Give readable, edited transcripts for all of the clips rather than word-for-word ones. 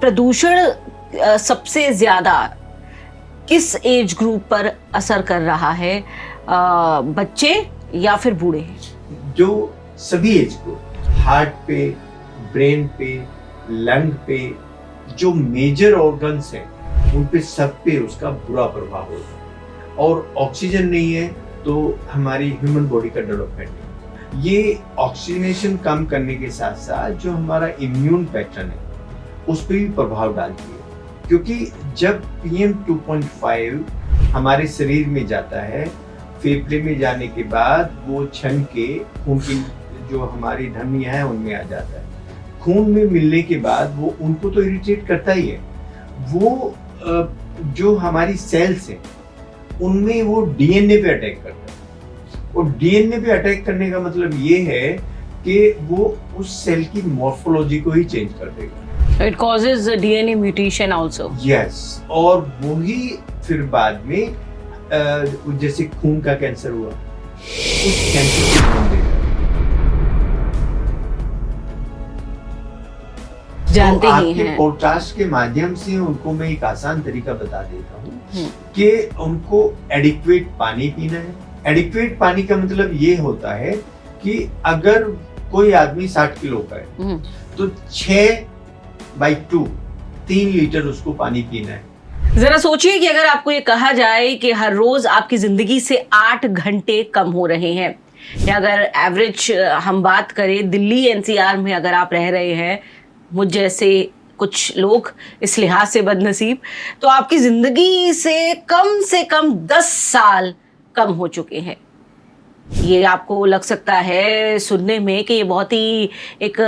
प्रदूषण सबसे ज्यादा किस एज ग्रुप पर असर कर रहा है, बच्चे या फिर बूढ़े? जो सभी एज ग्रुप, हार्ट पे, ब्रेन पे, लंग पे, जो मेजर ऑर्गन्स हैं उन पे सब पे उसका बुरा प्रभाव होता है। और ऑक्सीजन नहीं है तो हमारी ह्यूमन बॉडी का डेवलपमेंट नहीं। ये ऑक्सीजनेशन कम करने के साथ साथ जो हमारा इम्यून पैटर्न है उस पर भी प्रभाव डालती है, क्योंकि जब PM 2.5 हमारे शरीर में जाता है, फेफड़े में जाने के बाद वो छन के खून की जो हमारी धमनियां हैं उनमें आ जाता है। खून में मिलने के बाद वो उनको तो इरिटेट करता ही है, वो जो हमारी सेल्स हैं उनमें वो DNA पे अटैक करता है। और DNA पे अटैक करने का मतलब ये है कि वो उस सेल की मॉर्फोलॉजी को ही चेंज कर देगा। It causes DNA mutation also. Yes, और वही फिर बाद में जैसे खून का कैंसर हुआ, उस कैंसर को जन्म देगा। जानते तो ही आपके हैं। पॉडकास्ट के माध्यम से उनको मैं एक आसान तरीका बता देता हूँ कि उनको एडिक्वेट पानी पीना है। एडिक्वेट पानी का मतलब ये होता है कि अगर कोई आदमी 60 किलो का है तो 6/2 3 लीटर उसको पानी पीना है। जरा सोचिए कि अगर आपको ये कहा जाए कि हर रोज आपकी जिंदगी से 8 घंटे कम हो रहे हैं, या अगर एवरेज हम बात करें दिल्ली NCR में अगर आप रह रहे हैं, मुझ जैसे कुछ लोग इस लिहाज से बदनसीब, तो आपकी जिंदगी से कम 10 साल कम हो चुके हैं। ये आपको लग सकता है सुनने में कि ये बहुत ही एक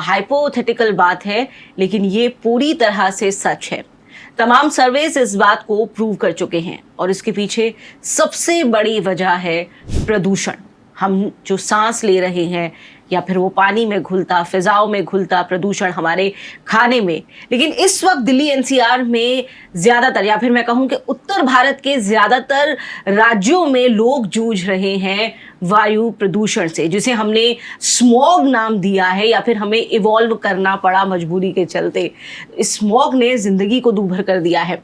हाइपोथेटिकल बात है, लेकिन ये पूरी तरह से सच है। तमाम सर्वेस इस बात को प्रूव कर चुके हैं और इसके पीछे सबसे बड़ी वजह है प्रदूषण। हम जो सांस ले रहे हैं या फिर वो पानी में घुलता, फिजाओं में घुलता प्रदूषण, हमारे खाने में। लेकिन इस वक्त दिल्ली NCR में ज्यादातर, या फिर मैं कहूँ कि उत्तर भारत के ज्यादातर राज्यों में लोग जूझ रहे हैं वायु प्रदूषण से, जिसे हमने स्मॉग नाम दिया है, या फिर हमें इवॉल्व करना पड़ा मजबूरी के चलते। स्मॉग ने जिंदगी को दूभर कर दिया है।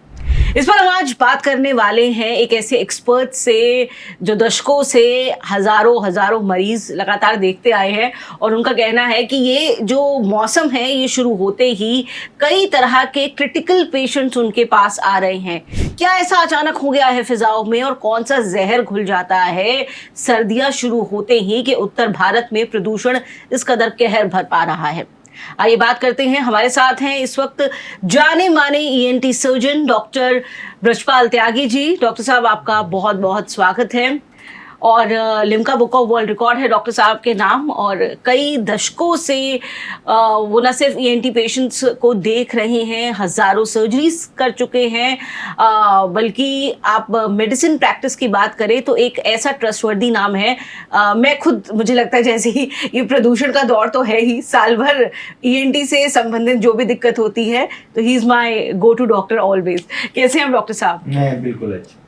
इस पर हम आज बात करने वाले हैं एक ऐसे एक्सपर्ट से जो दशकों से हजारों मरीज लगातार देखते आए हैं, और उनका कहना है कि ये जो मौसम है ये शुरू होते ही कई तरह के क्रिटिकल पेशेंट्स उनके पास आ रहे हैं। क्या ऐसा अचानक हो गया है फिजाओं में, और कौन सा जहर घुल जाता है सर्दियां शुरू होते ही कि उत्तर भारत में प्रदूषण इस कदर कहर बरपा रहा है? आइए बात करते हैं। हमारे साथ हैं इस वक्त जाने माने ENT surgeon doctor Brajpal Tyagi ji. Doctor साहब, आपका बहुत बहुत स्वागत है। और Limca book of world record है डॉक्टर साहब के नाम, और कई दशकों से वो न सिर्फ ENT पेशेंट्स को देख रहे हैं, हजारों सर्जरीज कर चुके हैं, बल्कि आप मेडिसिन प्रैक्टिस की बात करें तो एक ऐसा ट्रस्टवर्दी नाम है। मैं खुद, मुझे लगता है जैसे ही ये प्रदूषण का दौर तो है ही, साल भर ENT से संबंधित जो भी दिक्कत होती है तो he is my go to doctor always. कैसे हैं डॉक्टर साहब? मैं बिल्कुल अच्छा।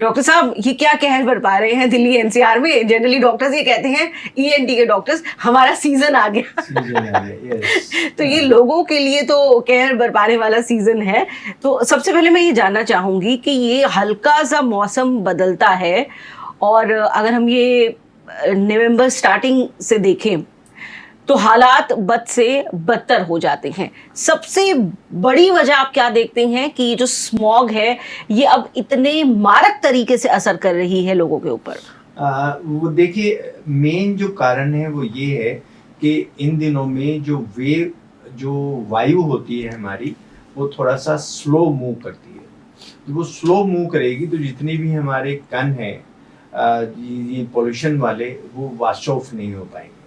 डॉक्टर साहब, ये क्या कहर बरपा रहे हैं दिल्ली NCR में? जनरली डॉक्टर्स ये कहते हैं, ENT के डॉक्टर्स, हमारा सीजन आ गया। तो ये लोगों के लिए तो कहर बरपाने वाला सीजन है। तो सबसे पहले मैं ये जानना चाहूंगी कि ये हल्का सा मौसम बदलता है, और अगर हम ये नवंबर स्टार्टिंग से देखें तो हालात बद से बदतर हो जाते हैं। सबसे बड़ी वजह आप क्या देखते हैं कि ये जो स्मॉग है ये अब इतने मारक तरीके से असर कर रही है लोगों के ऊपर? वो देखिए, मेन जो कारण है वो ये है कि इन दिनों में जो वायु होती है हमारी, वो थोड़ा सा स्लो मूव करती है। तो वो स्लो मूव करेगी तो जितने भी हमारे कण हैं ये पोल्यूशन वाले, वो वॉश ऑफ नहीं हो पाएंगे।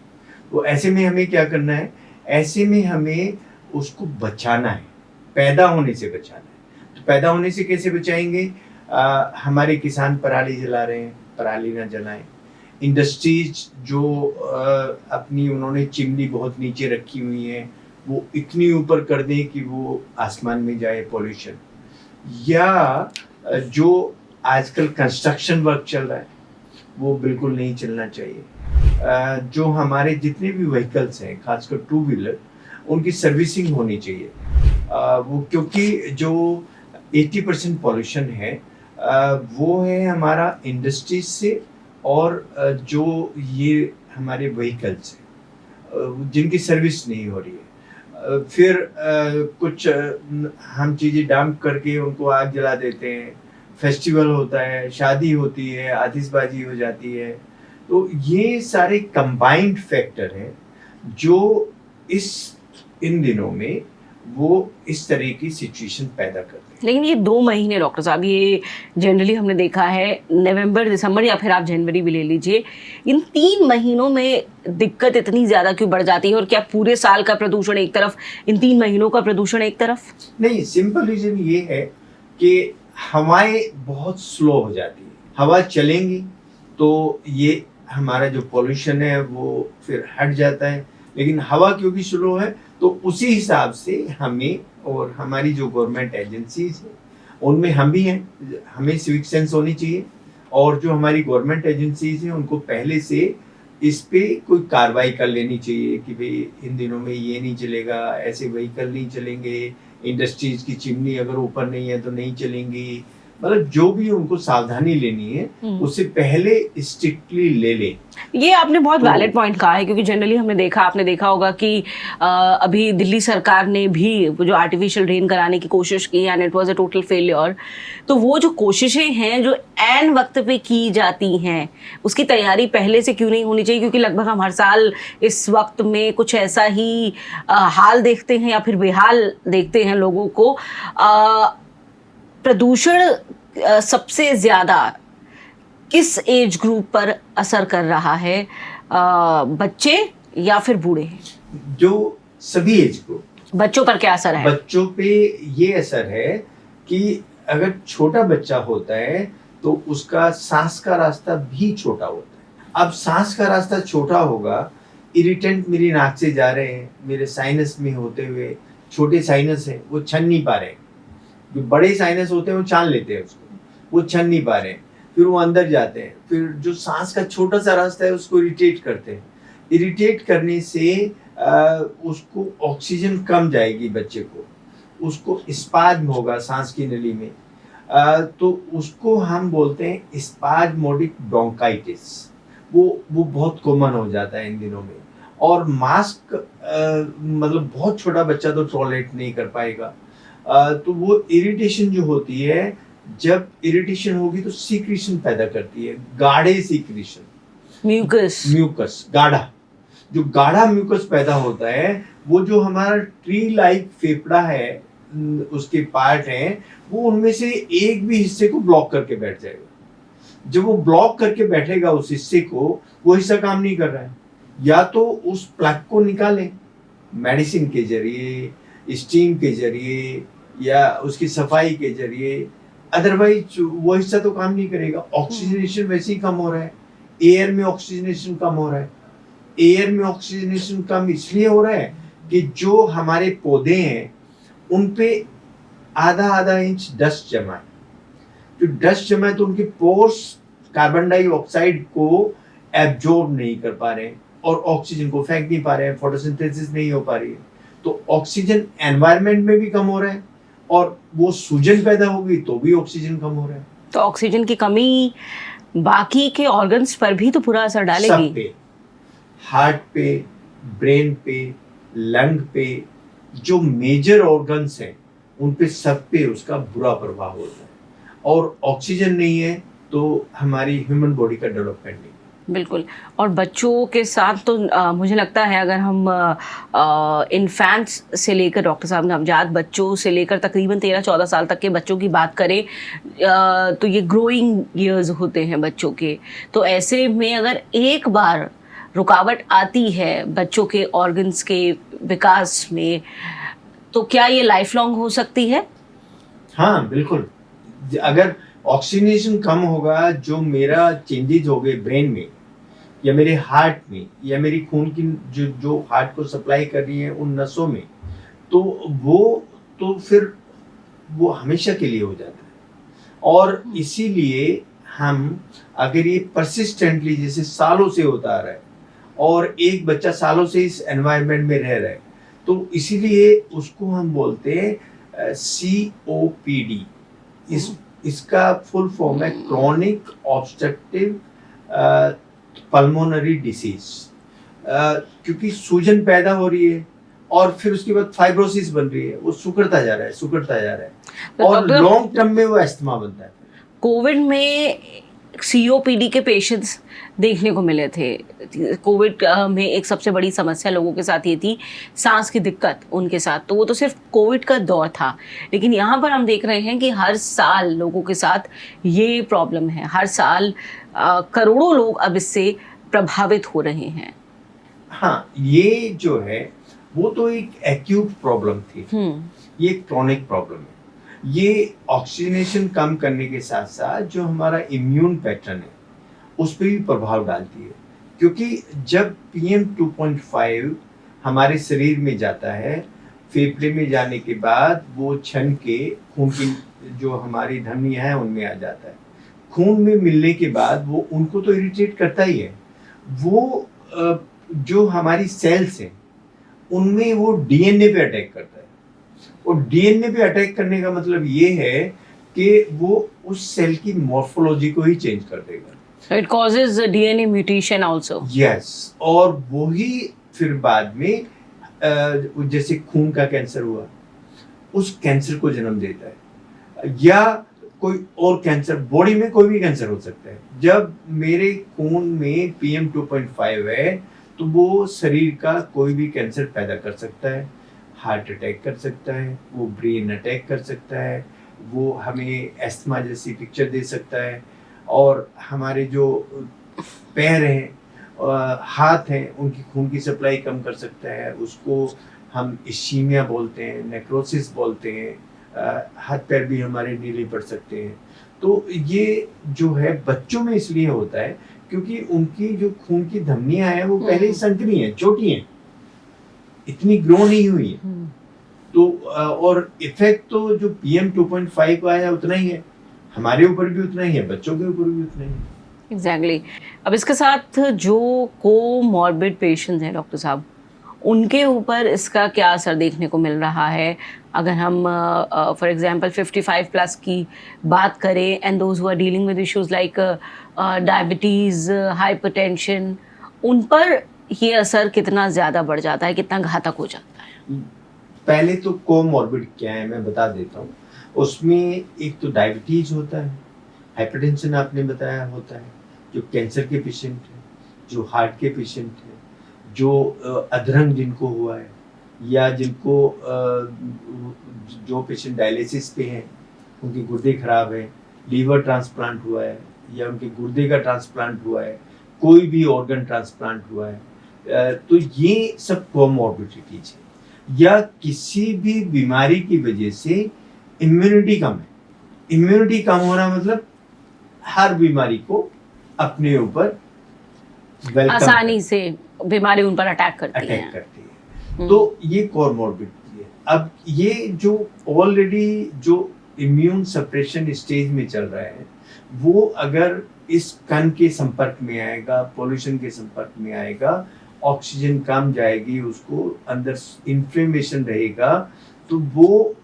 तो ऐसे में हमें क्या करना है? ऐसे में हमें उसको बचाना है, पैदा होने से बचाना है। तो पैदा होने से कैसे बचाएंगे? हमारे किसान पराली जला रहे हैं, पराली ना जलाएं। इंडस्ट्रीज जो अपनी उन्होंने चिमनी बहुत नीचे रखी हुई है, वो इतनी ऊपर कर दें कि वो आसमान में जाए पॉल्यूशन। या जो आजकल कंस्ट्रक्शन वर्क चल रहा है वो बिल्कुल नहीं चलना चाहिए। जो हमारे जितने भी व्हीकल्स हैं, खासकर 2 व्हीलर, उनकी सर्विसिंग होनी चाहिए। वो क्योंकि जो 80% पॉल्यूशन है वो है हमारा इंडस्ट्रीज से और जो ये हमारे व्हीकल्स हैं जिनकी सर्विस नहीं हो रही है। फिर कुछ हम चीज़ें डंप करके उनको आग जला देते हैं, फेस्टिवल होता है, शादी होती है, आतिशबाजी हो जाती है। तो ये सारे कंबाइंड फैक्टर हैं जो इन दिनों में वो इस तरह की सिचुएशन पैदा करते हैं। लेकिन ये 2 महीने डॉक्टर साहब, ये जनरली हमने देखा है नवंबर, दिसंबर या फिर आप जनवरी भी ले लीजिए, इन 3 महीनों में दिक्कत इतनी ज़्यादा क्यों बढ़ जाती है? और क्या पूरे साल का प्रदूषण एक तरफ, इन 3 महीनों का प्रदूषण एक तरफ? नहीं, सिंपल रीजन ये है कि हवाएं बहुत स्लो हो जाती है। हवा चलेंगी तो ये हमारा जो पॉल्यूशन है वो फिर हट जाता है, लेकिन हवा क्योंकि स्लो है तो उसी हिसाब से हमें और हमारी जो गवर्नमेंट एजेंसीज है उनमें हम भी हैं, हमें सिविक सेंस होनी चाहिए और जो हमारी गवर्नमेंट एजेंसीज हैं उनको पहले से इस पे कोई कार्रवाई कर लेनी चाहिए कि भाई इन दिनों में ये नहीं चलेगा, ऐसे व्हीकल नहीं चलेंगे, इंडस्ट्रीज की चिमनी अगर ऊपर नहीं है तो नहीं चलेंगी। मतलब जो भी उनको सावधानी लेनी है उससे पहले स्ट्रिक्टली ले लें। ये आपने बहुत वैलिड पॉइंट कहा है, क्योंकि जनरली आपने देखा होगा कि अभी दिल्ली सरकार ने भी वो जो आर्टिफिशियल रेन कराने की कोशिश की and it was a total failure. तो वो जो कोशिशें हैं जो एन वक्त पे की जाती हैं, उसकी तैयारी पहले से क्यों नहीं होनी चाहिए? क्योंकि लगभग हम हर साल इस वक्त में कुछ ऐसा ही हाल देखते हैं या फिर बेहाल देखते हैं लोगों को। प्रदूषण सबसे ज्यादा किस एज ग्रुप पर असर कर रहा है, बच्चे या फिर बूढ़े? जो सभी एज ग्रुप। बच्चों पर क्या असर है? बच्चों पे ये असर है कि अगर छोटा बच्चा होता है तो उसका सांस का रास्ता भी छोटा होता है। अब सांस का रास्ता छोटा होगा, इरिटेंट मेरी नाक से जा रहे हैं, मेरे साइनस में होते हुए, छोटे साइनस हैं वो छन नहीं पा रहे हैं, जो बड़े साइनस होते हैं वो छान लेते हैं उसको, वो छन नहीं पा रहे हैं, फिर वो अंदर जाते हैं, फिर जो सांस का छोटा सा रास्ता है उसको इरिटेट करते हैं। इरिटेट करने से उसको ऑक्सीजन कम जाएगी बच्चे को, उसको स्पाज्म होगा सांस की नली में, तो उसको हम बोलते हैं स्पाज्मोडिक ब्रोंकाइटिस। वो बहुत कॉमन हो जाता है इन दिनों में। और मास्क मतलब बहुत छोटा बच्चा तो टॉलरेट नहीं कर पाएगा, तो वो इरिटेशन जो होती है, जब इरिटेशन होगी तो सीक्रेशन पैदा करती है, गाढ़े सीक्रेशन, म्यूकस गाढ़ा, जो गाढ़ा म्यूकस पैदा होता है वो जो हमारा ट्री लाइक फेफड़ा है उसके पार्ट हैं, वो उनमें से एक भी हिस्से को ब्लॉक करके बैठ जाएगा। जब वो ब्लॉक करके बैठेगा उस हिस्से को, वो हिस्सा काम नहीं कर रहा है, या तो उस प्लग को निकालें मेडिसिन के जरिए, स्टीम के जरिए या उसकी सफाई के जरिए, अदरवाइज वो हिस्सा तो काम नहीं करेगा। ऑक्सीजनेशन वैसे ही कम हो रहा है, एयर में ऑक्सीजनेशन कम हो रहा है। एयर में ऑक्सीजनेशन कम इसलिए हो रहा है कि जो हमारे पौधे हैं उन पे आधा इंच डस्ट जमा है। जो डस्ट जमा है तो उनके पोर्स कार्बन डाइऑक्साइड को एब्जॉर्ब नहीं कर पा रहे हैं और ऑक्सीजन को फेंक नहीं पा रहे हैं, फोटोसिंथेसिस नहीं हो पा रही है, तो ऑक्सीजन एनवायरनमेंट में भी कम हो रहा है और वो सूजन पैदा होगी तो भी ऑक्सीजन कम हो रहा है। तो ऑक्सीजन की कमी बाकी के ऑर्गन्स पर भी तो पूरा असर डालेगी। सब पे, हार्ट पे, ब्रेन पे, लंग पे, जो मेजर ऑर्गन्स हैं उन पे सब पे उसका बुरा प्रभाव होता है। और ऑक्सीजन नहीं है तो हमारी ह्यूमन बॉडी का डेवलपमेंट नहीं। बिल्कुल। और बच्चों के साथ तो मुझे लगता है अगर हम इन्फेंट्स से लेकर, डॉक्टर साहब नवजात बच्चों से लेकर तकरीबन 13-14 साल तक के बच्चों की बात करें, तो ये ग्रोइंग ईयर्स होते हैं बच्चों के। तो ऐसे में अगर एक बार रुकावट आती है बच्चों के ऑर्गन्स के विकास में, तो क्या ये लाइफ लॉन्ग हो सकती है? हाँ बिल्कुल। अगर ऑक्सीजनेशन कम होगा, जो मेरा चेंजेस हो गए ब्रेन में या मेरे हार्ट में या मेरी खून की जो हार्ट को सप्लाई कर रही है उन नसों में, तो फिर वो हमेशा के लिए हो जाता है। और इसीलिए हम अगर ये परसिस्टेंटली जैसे सालों से होता आ रहा है और एक बच्चा सालों से इस एनवायरनमेंट में रह रहा है, तो इसीलिए उसको हम बोलते हैं COPD। इसका फुल फॉर्म है क्रॉनिक ऑब्स्ट्रक्टिव पल्मोनरी डिसीज। क्योंकि सूजन पैदा हो रही है और फिर उसके बाद फाइब्रोसिस बन रही है, वो सिकुड़ता जा रहा है तो और डॉक्टर, लॉन्ग टर्म में वो अस्थमा बनता है। कोविड में COPD के पेशेंट्स देखने को मिले थे। कोविड में एक सबसे बड़ी समस्या लोगों के साथ ये थी, सांस की दिक्कत उनके साथ। तो वो तो सिर्फ कोविड का दौर था, लेकिन यहाँ पर हम देख रहे हैं कि हर साल लोगों के साथ ये प्रॉब्लम है। हर साल करोड़ों लोग अब इससे प्रभावित हो रहे हैं। हाँ, ये जो है वो तो एक एक्यूट प्रॉब्लम थी, ये क्रॉनिक प्रॉब्लम है। ये ऑक्सीजनेशन कम करने के साथ साथ जो हमारा इम्यून पैटर्न है उस पर भी प्रभाव डालती है। क्योंकि जब PM2.5 हमारे शरीर में जाता है, फेफड़े में जाने के बाद वो छन के खून की जो हमारी धमनियां हैं उनमें आ जाता है। खून में मिलने के बाद वो उनको तो इरिटेट करता ही है, वो जो हमारी सेल्स हैं उनमें वो DNA पे अटैक करता है। और DNA पे अटैक करने का मतलब ये है कि वो उस सेल की मॉर्फोलॉजी को ही चेंज कर देगा। So it causes DNA mutation also. Yes, और वही फिर बाद में जैसे खून का कैंसर हुआ, उस कैंसर को जन्म देता है, या कोई और कैंसर, बॉडी में कोई भी कैंसर हो सकता है। जब मेरे खून में PM2.5 है तो वो शरीर का कोई भी कैंसर पैदा कर सकता है, हार्ट अटैक कर सकता है, वो ब्रेन अटैक कर सकता है, वो हमें एस्थमा जैसी पिक्चर दे सकता है। और हमारे जो पैर हैं, हाथ हैं, उनकी खून की सप्लाई कम कर सकता है, उसको हम इश्कीमिया बोलते हैं, नेक्रोसिस बोलते हैं। हाथ पैर भी हमारे नीले पड़ सकते हैं। तो ये जो है बच्चों में इसलिए होता है क्योंकि उनकी जो खून की धमनियां हैं वो पहले ही संकरी हैं, छोटी हैं, इतनी ग्रो नहीं हुई है। तो और इफेक्ट तो जो PM2.5 का है उतना ही है, हमारे ऊपर भी उतना ही है, बच्चों के ऊपर भी उतना ही है। एग्जैक्टली अब इसके साथ जो कोमॉर्बिड पेशेंट्स हैं डॉक्टर साहब, उनके ऊपर इसका क्या असर देखने को मिल रहा है? अगर हम फॉर एग्जांपल 55 प्लस की बात करें, and those who are dealing with issues like diabetes, hypertension, उन पर ये असर कितना ज़्यादा बढ़ जाता है, कितना घातक हो जाता है? पहले तो कोमॉर्बिड क्या है मैं बता देता हूँ। उसमें एक तो डायबिटीज होता है, हाइपरटेंशन आपने बताया होता है, जो कैंसर के पेशेंट हैं, जो हार्ट के पेशेंट हैं, जो अधरंग जिनको हुआ है, या जिनको जो पेशेंट डायलिसिस पे हैं, उनके गुर्दे खराब हैं, लीवर ट्रांसप्लांट हुआ है, या उनके गुर्दे का ट्रांसप्लांट हुआ है, कोई भी ऑर्गन ट्रांसप्लांट हुआ है, तो ये सब कोमॉर्बिडिटीज है। या किसी भी बीमारी की वजह से इम्यूनिटी कम है। इम्यूनिटी कम होना मतलब हर बीमारी को अपने ऊपर आसानी से बीमारी उन पर अटैक करती है। तो ये कोमॉर्बिडिटी है। अब ये जो ऑलरेडी जो इम्यून सप्रेशन स्टेज में चल रहा है, वो अगर इस कण के संपर्क में आएगा, पॉल्यूशन के संपर्क में आएगा, ऑक्सीजन कम जाएगी, उसको अंदर इन्फ्लेमेशन रहेगा, तो वो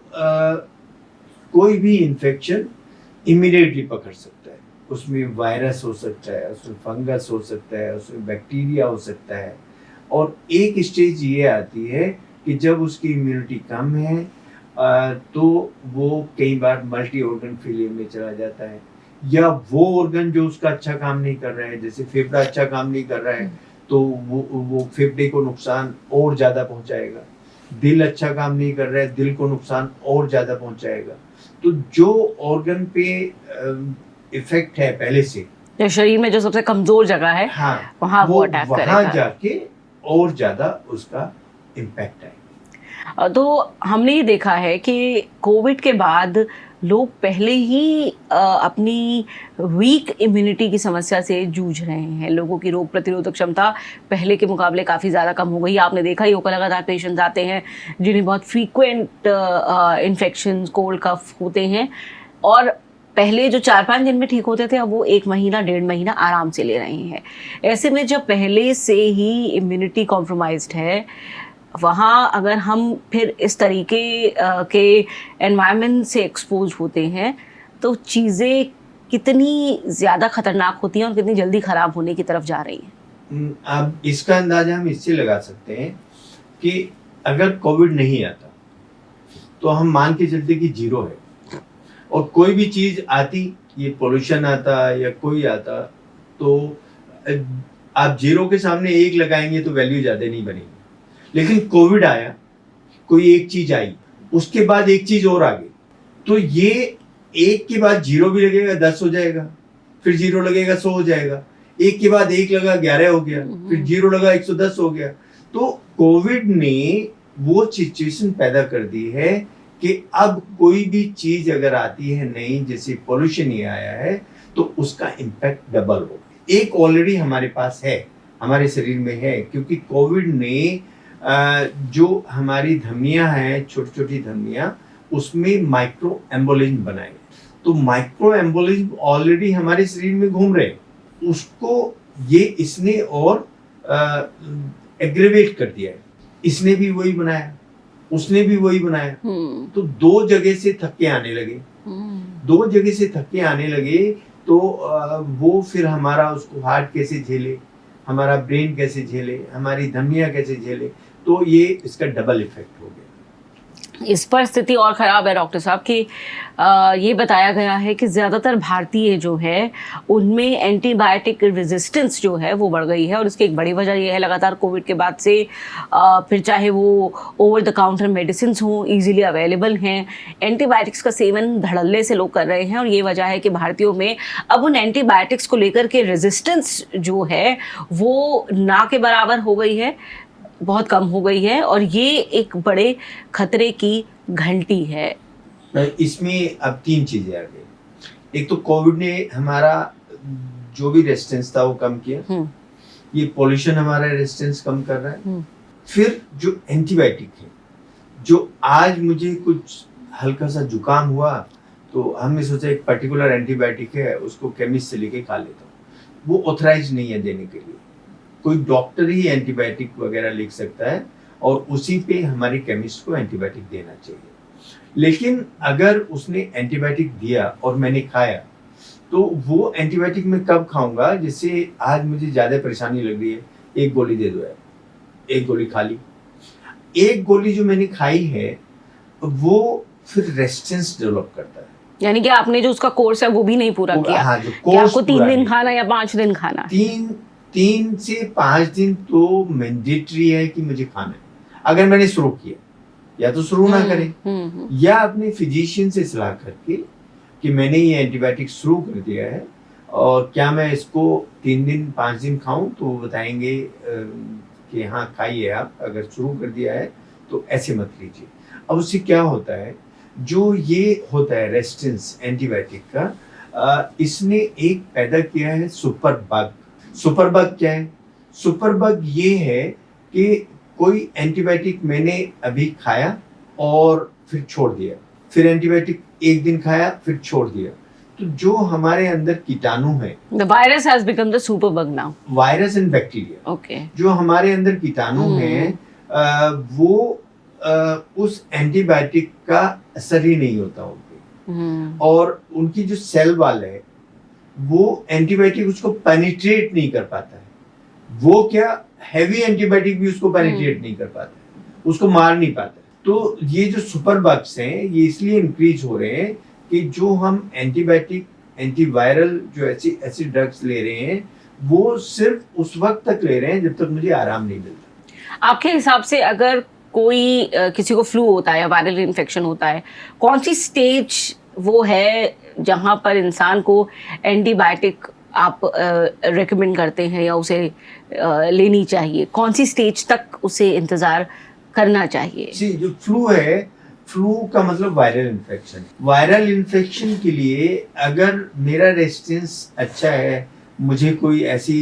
कोई भी इन्फेक्शन इमीडिएटली पकड़ सकता है। उसमें वायरस हो सकता है, उसमें फंगस हो सकता है, उसमें बैक्टीरिया हो सकता है। और एक स्टेज ये आती है कि जब उसकी इम्यूनिटी कम है तो वो कई बार मल्टी ऑर्गन फेलियर में चला जाता है, या वो ऑर्गन जो उसका अच्छा काम नहीं कर रहा है, जैसे फेफड़ा अच्छा काम नहीं कर रहा है तो वो फेफड़े को नुकसान और ज़्यादा पहुंचाएगा। दिल अच्छा काम नहीं कर रहा है, दिल को नुकसान और ज़्यादा पहुंचाएगा। तो जो ऑर्गन पे इफेक्ट है पहले से, जो शरीर में जो सबसे कमजोर जगह है, हाँ, वहाँ वो अटैक करेगा, वहाँ जाके और ज़्यादा उसका इम्पैक्ट आएगा। तो हमने ये देखा है कि कोविड के बाद लोग पहले ही अपनी वीक इम्यूनिटी की समस्या से जूझ रहे हैं। लोगों की रोग प्रतिरोधक क्षमता पहले के मुकाबले काफ़ी ज़्यादा कम हो गई। आपने देखा ही होगा, लगातार पेशेंट्स आते हैं जिन्हें बहुत फ्रीक्वेंट इन्फेक्शन, कोल्ड, कफ होते हैं, और पहले जो 4-5 दिन में ठीक होते थे, अब वो 1 महीना 1.5 महीना आराम से ले रहे हैं। ऐसे में जब पहले से ही इम्यूनिटी कॉम्प्रोमाइज्ड है, वहाँ अगर हम फिर इस तरीके के एनवायरनमेंट से एक्सपोज होते हैं तो चीज़ें कितनी ज़्यादा खतरनाक होती हैं और कितनी जल्दी ख़राब होने की तरफ जा रही हैं। अब इसका अंदाजा हम इससे लगा सकते हैं कि अगर कोविड नहीं आता तो हम मान के चलते कि जीरो है, और कोई भी चीज आती, ये पोल्यूशन आता या कोई आता, तो आप जीरो के सामने एक लगाएंगे तो वैल्यू ज्यादा नहीं बनेगी। लेकिन कोविड आया, कोई एक चीज आई, उसके बाद एक चीज और आ गई, तो ये एक के बाद जीरो भी लगेगा 10 हो जाएगा, फिर जीरो लगेगा 100 हो जाएगा, एक के बाद एक लगा 11 हो गया, फिर जीरो लगा 110 हो गया। तो कोविड ने वो सिचुएशन पैदा कर दी है कि अब कोई भी चीज अगर आती है नई, जैसे पोल्यूशन ही आया है, तो उसका इम्पैक्ट डबल हो। एक ऑलरेडी हमारे पास है, हमारे शरीर में है, क्योंकि कोविड ने जो हमारी धमनियां हैं, छोटी छोटी धमनियां, उसमें माइक्रो एम्बोलिज्म बनाए। तो माइक्रो एम्बोलिज्म ऑलरेडी हमारे शरीर में घूम रहे, उसको ये इसने और एग्रेवेट कर दिया है। इसने भी वही बनाया, उसने भी वही बनाया, तो दो जगह से थक्के आने लगे, दो जगह से थक्के आने लगे, तो वो फिर हमारा उसको हार्ट कैसे झेले, हमारा ब्रेन कैसे झेले, हमारी धमनियां कैसे झेले, तो ये इसका डबल इफेक्ट हो गया। इस पर स्थिति और ख़राब है डॉक्टर साहब कि ये बताया गया है कि ज़्यादातर भारतीय जो है उनमें एंटीबायोटिक रेजिस्टेंस जो है वो बढ़ गई है, और इसकी एक बड़ी वजह ये है लगातार कोविड के बाद से फिर चाहे वो ओवर द काउंटर मेडिसिन हों, ईजिली अवेलेबल हैं, एंटीबायोटिक्स का सेवन धड़ल्ले से लोग कर रहे हैं, और ये वजह है कि भारतीयों में अब उन एंटीबायोटिक्स को लेकर के रेजिस्टेंस जो है वो ना के बराबर हो गई है, बहुत कम हो गई है, और ये एक बड़े खतरे की घंटी है। इसमें अब तीन चीजें आ गई। एक तो कोविड ने हमारा जो भी रेजिस्टेंस था वो कम किया, ये पोल्यूशन हमारा रेजिस्टेंस कम कर रहा है। फिर जो एंटीबायोटिक है, जो आज मुझे कुछ हल्का सा जुकाम हुआ तो हमने सोचा एक पर्टिकुलर एंटीबायोटिक है, उसको केमिस्ट से लेके खा लेता हूँ, वो ऑथराइज नहीं है देने के लिए, कोई डॉक्टर ही एंटीबायोटिक वगैरह लिख सकता है, और उसी पे हमारे केमिस्ट को एंटीबायोटिक देना चाहिए। लेकिन अगर उसने एंटीबायोटिक दिया और मैंने खाया, तो वो एंटीबायोटिक मैं कब खाऊंगा, जैसे आज मुझे ज्यादा परेशानी लग रही है, एक गोली दे दो यार, एक गोली खा ली। एक गोली जो मैंने खाई है वो फिर रेजिस्टेंस डेवलप करता है, यानी कि आपने जो उसका कोर्स है वो भी नहीं पूरा किया। हाँ, जो कि कोर्स आपको 3 दिन खाना या 5 दिन खाना, 3 से 5 दिन तो मैंडेटरी है कि मुझे खाना है। अगर मैंने शुरू किया, या तो शुरू ना करें, या अपने फिजिशियन से सलाह करके कि मैंने ये एंटीबायोटिक शुरू कर दिया है और क्या मैं इसको 3 दिन 5 दिन खाऊं, तो वो बताएंगे कि हाँ खाइए आप, अगर शुरू कर दिया है तो ऐसे मत लीजिए। अब उससे क्या होता है, जो ये होता है रेजिस्टेंस एंटीबायोटिक का, इसने एक पैदा किया है सुपर बग। सुपर बग क्या है? सुपर बग ये है कि कोई एंटीबायोटिक मैंने अभी खाया और फिर छोड़ दिया, फिर एंटीबायोटिक एक दिन खाया फिर छोड़ दिया, तो जो हमारे अंदर कीटाणु है, the virus has become the super bug now, virus and bacteria, okay, जो हमारे अंदर कीटाणु हैं, वो उस एंटीबायोटिक का असर ही नहीं होता उन पे, और उनकी जो सेल वाल है वो एंटीबायोटिक उसको पेनिट्रेट नहीं कर पाता है। वो क्या, हैवी एंटीबायोटिक भी उसको पेनिट्रेट नहीं कर पाता है, उसको मार नहीं पाता है। तो ये जो सुपर बग्स हैं ये इसलिए इंक्रीज हो रहे हैं कि जो हम एंटीबायोटिक, एंटीवायरल जो ऐसी ड्रग्स ले रहे हैं, वो सिर्फ उस वक्त तक ले रहे हैं जब तक मुझे आराम नहीं मिलता। आपके हिसाब से अगर कोई किसी को फ्लू होता है या वायरल इन्फेक्शन होता है, कौन सी स्टेज वो है जहां पर इंसान को एंटीबायोटिक आप रेकमेंड करते हैं या उसे लेनी चाहिए? कौन सी स्टेज तक उसे इंतजार करना चाहिए? जो फ्लू है, फ्लू का मतलब वायरल इन्फेक्शन। वायरल इन्फेक्शन के लिए अगर मेरा रेजिस्टेंस अच्छा है, मुझे कोई ऐसी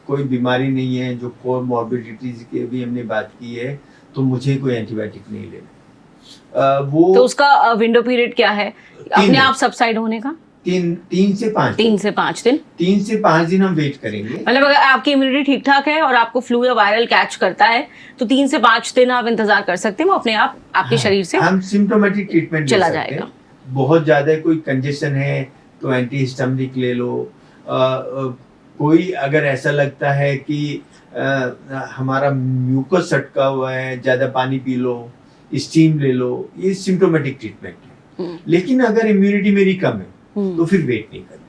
कोई बीमारी नहीं है जो कोमॉर्बिडिटीज की भी हमने बात की है, तो मुझे कोई एंटीबायोटिक नहीं लेना। वो तो उसका विंडो पीरियड क्या है अपने आप सबसाइड होने का? तीन से 5 3 से 5 दिन। 3 से 5 दिन हम वेट करेंगे। मतलब अगर आपकी इम्यूनिटी ठीक ठाक है और आपको फ्लू या वायरल कैच करता है तो 3 से 5 दिन आप इंतजार कर सकते हैं, वो अपने आप आपके शरीर से हम सिम्टोमेटिक ट्रीटमेंट चला ले सकते जाएगा। हैं। बहुत ज्यादा कोई कंजेशन है तो एंटीहिस्टामिनिक ले लो। कोई अगर ऐसा लगता है कि हमारा म्यूकस अटका हुआ है, ज्यादा पानी पी लो, स्टीम ले लो, ये सिम्टोमेटिक ट्रीटमेंट है। लेकिन अगर इम्यूनिटी मेरी कम है तो फिर वेट नहीं करना,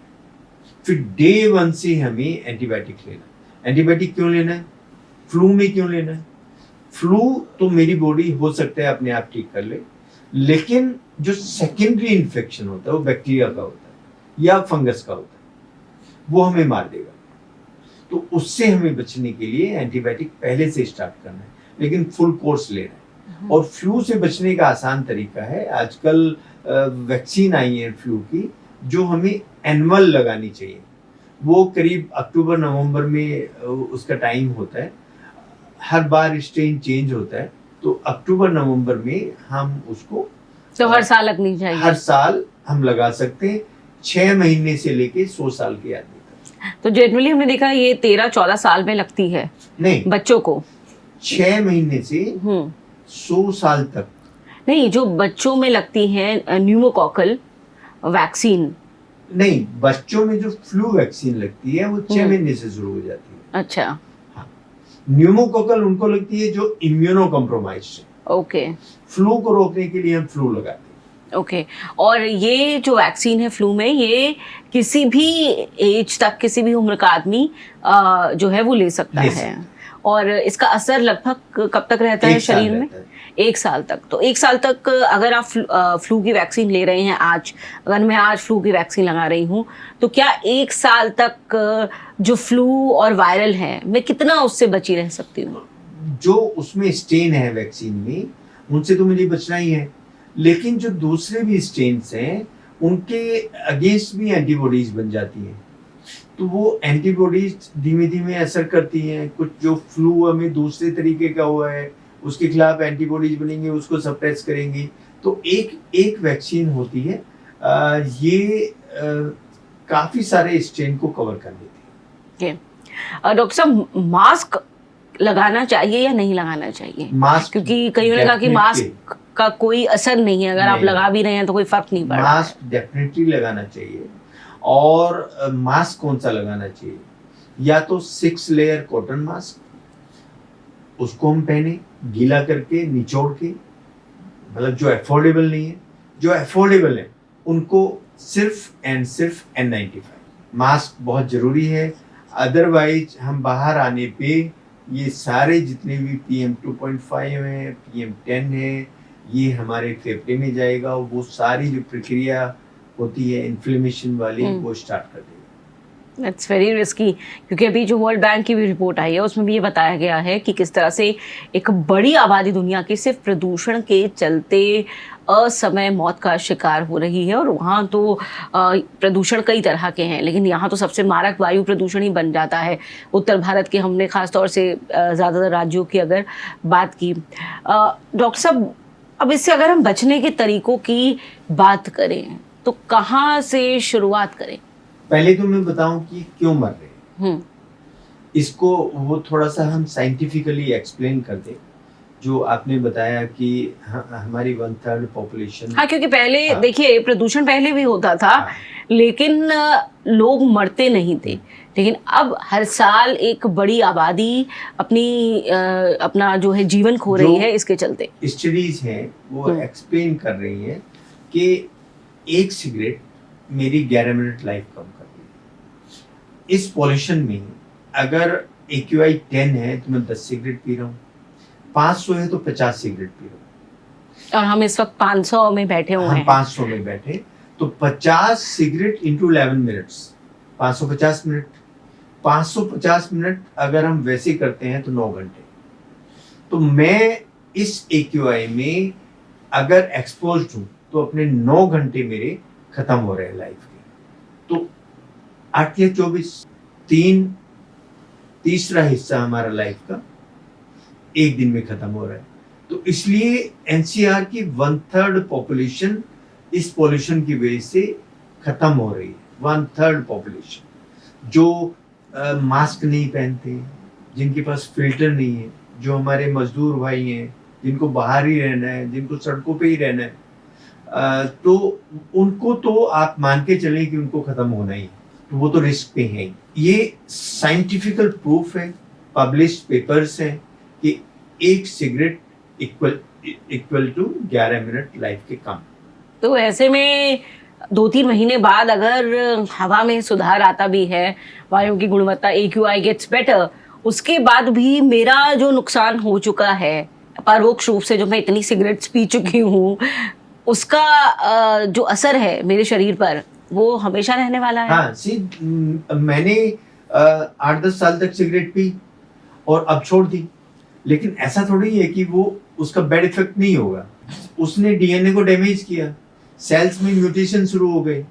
फिर डे 1 से हमें एंटीबायोटिक लेना। एंटीबायोटिक क्यों लेना है? फ्लू में क्यों लेना है? फ्लू तो मेरी बॉडी हो सकता है अपने आप ठीक कर ले, लेकिन जो सेकेंडरी इन्फेक्शन होता है वो बैक्टीरिया का होता है या फंगस का होता है, वो हमें मार देगा। तो उससे हमें बचने के लिए एंटीबायोटिक पहले से स्टार्ट करना है, लेकिन फुल कोर्स लेना है। और फ्लू से बचने का आसान तरीका है, आजकल वैक्सीन आई है फ्लू की जो हमें एनुअल लगानी चाहिए। वो करीब अक्टूबर नवंबर में उसका टाइम होता है, हर बार स्ट्रेन चेंज होता है, तो अक्टूबर नवंबर में हम उसको तो हर साल लगनी चाहिए। हर साल हम लगा सकते हैं, 6 महीने से लेके 100 साल के आदमी तक। तो जनरली हमने देखा ये 13-14 साल में लगती है नहीं, बच्चों को 6 महीने से 100 साल तक। नहीं, जो बच्चों में लगती है न्यूमोकॉकल वैक्सीन। नहीं, बच्चों में जो फ्लू वैक्सीन लगती है वो 6 महीने से शुरू हो जाती है। अच्छा। हाँ, न्यूमोकॉकल उनको लगती है जो इम्यूनो कॉम्प्रोमाइज्ड है। ओके। फ्लू को रोकने के लिए हम फ्लू लगाते हैं। ओके। और ये जो वैक्सीन है फ्लू में, ये किसी भी एज तक, किसी भी उम्र का आदमी जो है वो ले सकता है। और इसका असर लगभग कब तक रहता है शरीर में? 1 साल तक। तो 1 साल तक अगर आप फ्लू की वैक्सीन ले रहे हैं, आज अगर मैं आज फ्लू की वैक्सीन लगा रही हूँ, तो क्या 1 साल तक जो फ्लू और वायरल है, मैं कितना उससे बची रह सकती हूँ? जो उसमें स्ट्रेन है वैक्सीन में, उनसे तो मुझे बचना ही है, लेकिन जो दूसरे भी स्ट्रेन्स हैं उनके अगेंस्ट भी एंटीबॉडीज बन जाती हैं। तो वो एंटीबॉडीज धीमे धीमे असर करती हैं। कुछ जो फ्लू हमें दूसरे तरीके का हुआ है उसके खिलाफ एंटीबॉडीज बनेंगे, उसको सप्रेस करेंगी। तो एक वैक्सीन होती है, ये काफी सारे स्ट्रेन को कवर कर देती है। डॉक्टर साहब, मास्क लगाना चाहिए या नहीं लगाना चाहिए? मास्क, क्योंकि कईयों ने कहा कि मास्क का कोई असर नहीं है, अगर आप लगा भी रहे हैं तो कोई फर्क नहीं पड़ रहा। मास्क डेफिनेटली लगाना चाहिए। और मास्क कौन सा लगाना चाहिए? या तो 6 लेयर कॉटन मास्क, उसको हम पहने गीला करके निचोड़ के, मतलब जो अफोर्डेबल नहीं है। जो अफोर्डेबल है उनको सिर्फ एंड सिर्फ N95 मास्क बहुत जरूरी है। अदरवाइज हम बाहर आने पे ये सारे जितने भी PM 2.5 है, PM 10 है, ये हमारे फेफड़े में जाएगा। वो सारी जो प्रक्रिया होती है इन्फ्लेमेशन वाली, वो स्टार्ट कर देगा। That's very risky, क्योंकि अभी जो वर्ल्ड बैंक की भी रिपोर्ट आई है उसमें भी ये बताया गया है कि किस तरह से एक बड़ी आबादी दुनिया की सिर्फ प्रदूषण के चलते असमय मौत का शिकार हो रही है। और वहाँ तो प्रदूषण कई तरह के हैं, लेकिन यहाँ तो सबसे मारक वायु प्रदूषण ही बन जाता है। उत्तर भारत के हमने खास तौर से ज़्यादातर राज्यों की अगर बात की, डॉक्टर साहब, अब इससे अगर हम बचने के तरीकों की बात करें तो कहाँ से शुरुआत करें? पहले तो मैं बताऊं कि क्यों मर रहे हैं। इसको वो थोड़ा सा हम साइंटिफिकली एक्सप्लेन कर दें। जो आपने बताया कि हमारी 1/3 पॉपुलेशन। हाँ, क्योंकि पहले देखिए प्रदूषण पहले भी होता था, लेकिन लोग मरते नहीं थे। लेकिन अब हर साल एक बड़ी आबादी अपना जो है जीवन खो रही है इसके चलते। स्टडीज हैं वो एक्सप्लेन कर रही हैं कि एक सिगरेट मेरी 11 मिनट लाइफ कम कर रही है। इस पॉल्यूशन में अगर AQI 10 है तो मैं 10 सिगरेट पी रहा हूँ, 500 है तो 50 सिगरेट पी रहा हूँ। और हम इस वक्त 500 में बैठे हुए हैं। 500 में बैठे तो 50 cigarette into 11 minutes, 550 minute. 550 minute अगर हम वैसे करते हैं तो 9 घंटे। तो मैं इस AQI में अगर एक्सपोज हूं तो अपने 9 घंटे मेरे खत्म हो रहे हैं लाइफ के। तो 8 या 24, तीसरा हिस्सा हमारा लाइफ का एक दिन में खत्म हो रहा है। तो इसलिए NCR की 1/3 पॉपुलेशन इस पॉल्यूशन की वजह से खत्म हो रही है। 1/3 पॉपुलेशन जो मास्क नहीं पहनते, जिनके पास फिल्टर नहीं है, जो हमारे मजदूर भाई हैं, जिनको बाहर ही रहना है, जिनको सड़कों पे ही रहना है, तो उनको तो आप मान के चलें कि उनको खत्म होना ही, तो वो तो रिस्क पे है ही। ये साइंटिफिकल प्रूफ है, पब्लिश्ड पेपर्स हैं कि एक cigarette equal to 11 minute life के कम। तो ऐसे में 2-3 महीने बाद अगर हवा में सुधार आता भी है, वायु की गुणवत्ता AQI गेट्स बेटर, उसके बाद भी मेरा जो नुकसान हो चुका है परोक्ष रूप से, जो मैं इतनी सिगरेट्स पी चुकी हूँ, उसका जो असर है मेरे शरीर पर वो हमेशा रहने वाला है। हाँ, मैंने 8-10 साल तक सिगरेट पी और अब छोड़ दी, लेकिन ऐसा थोड़ी है कि वो उसका बैड इफेक्ट नहीं होगा। उसने डीएनए को डैमेज किया, सेल्स में म्यूटेशन शुरू हो गए।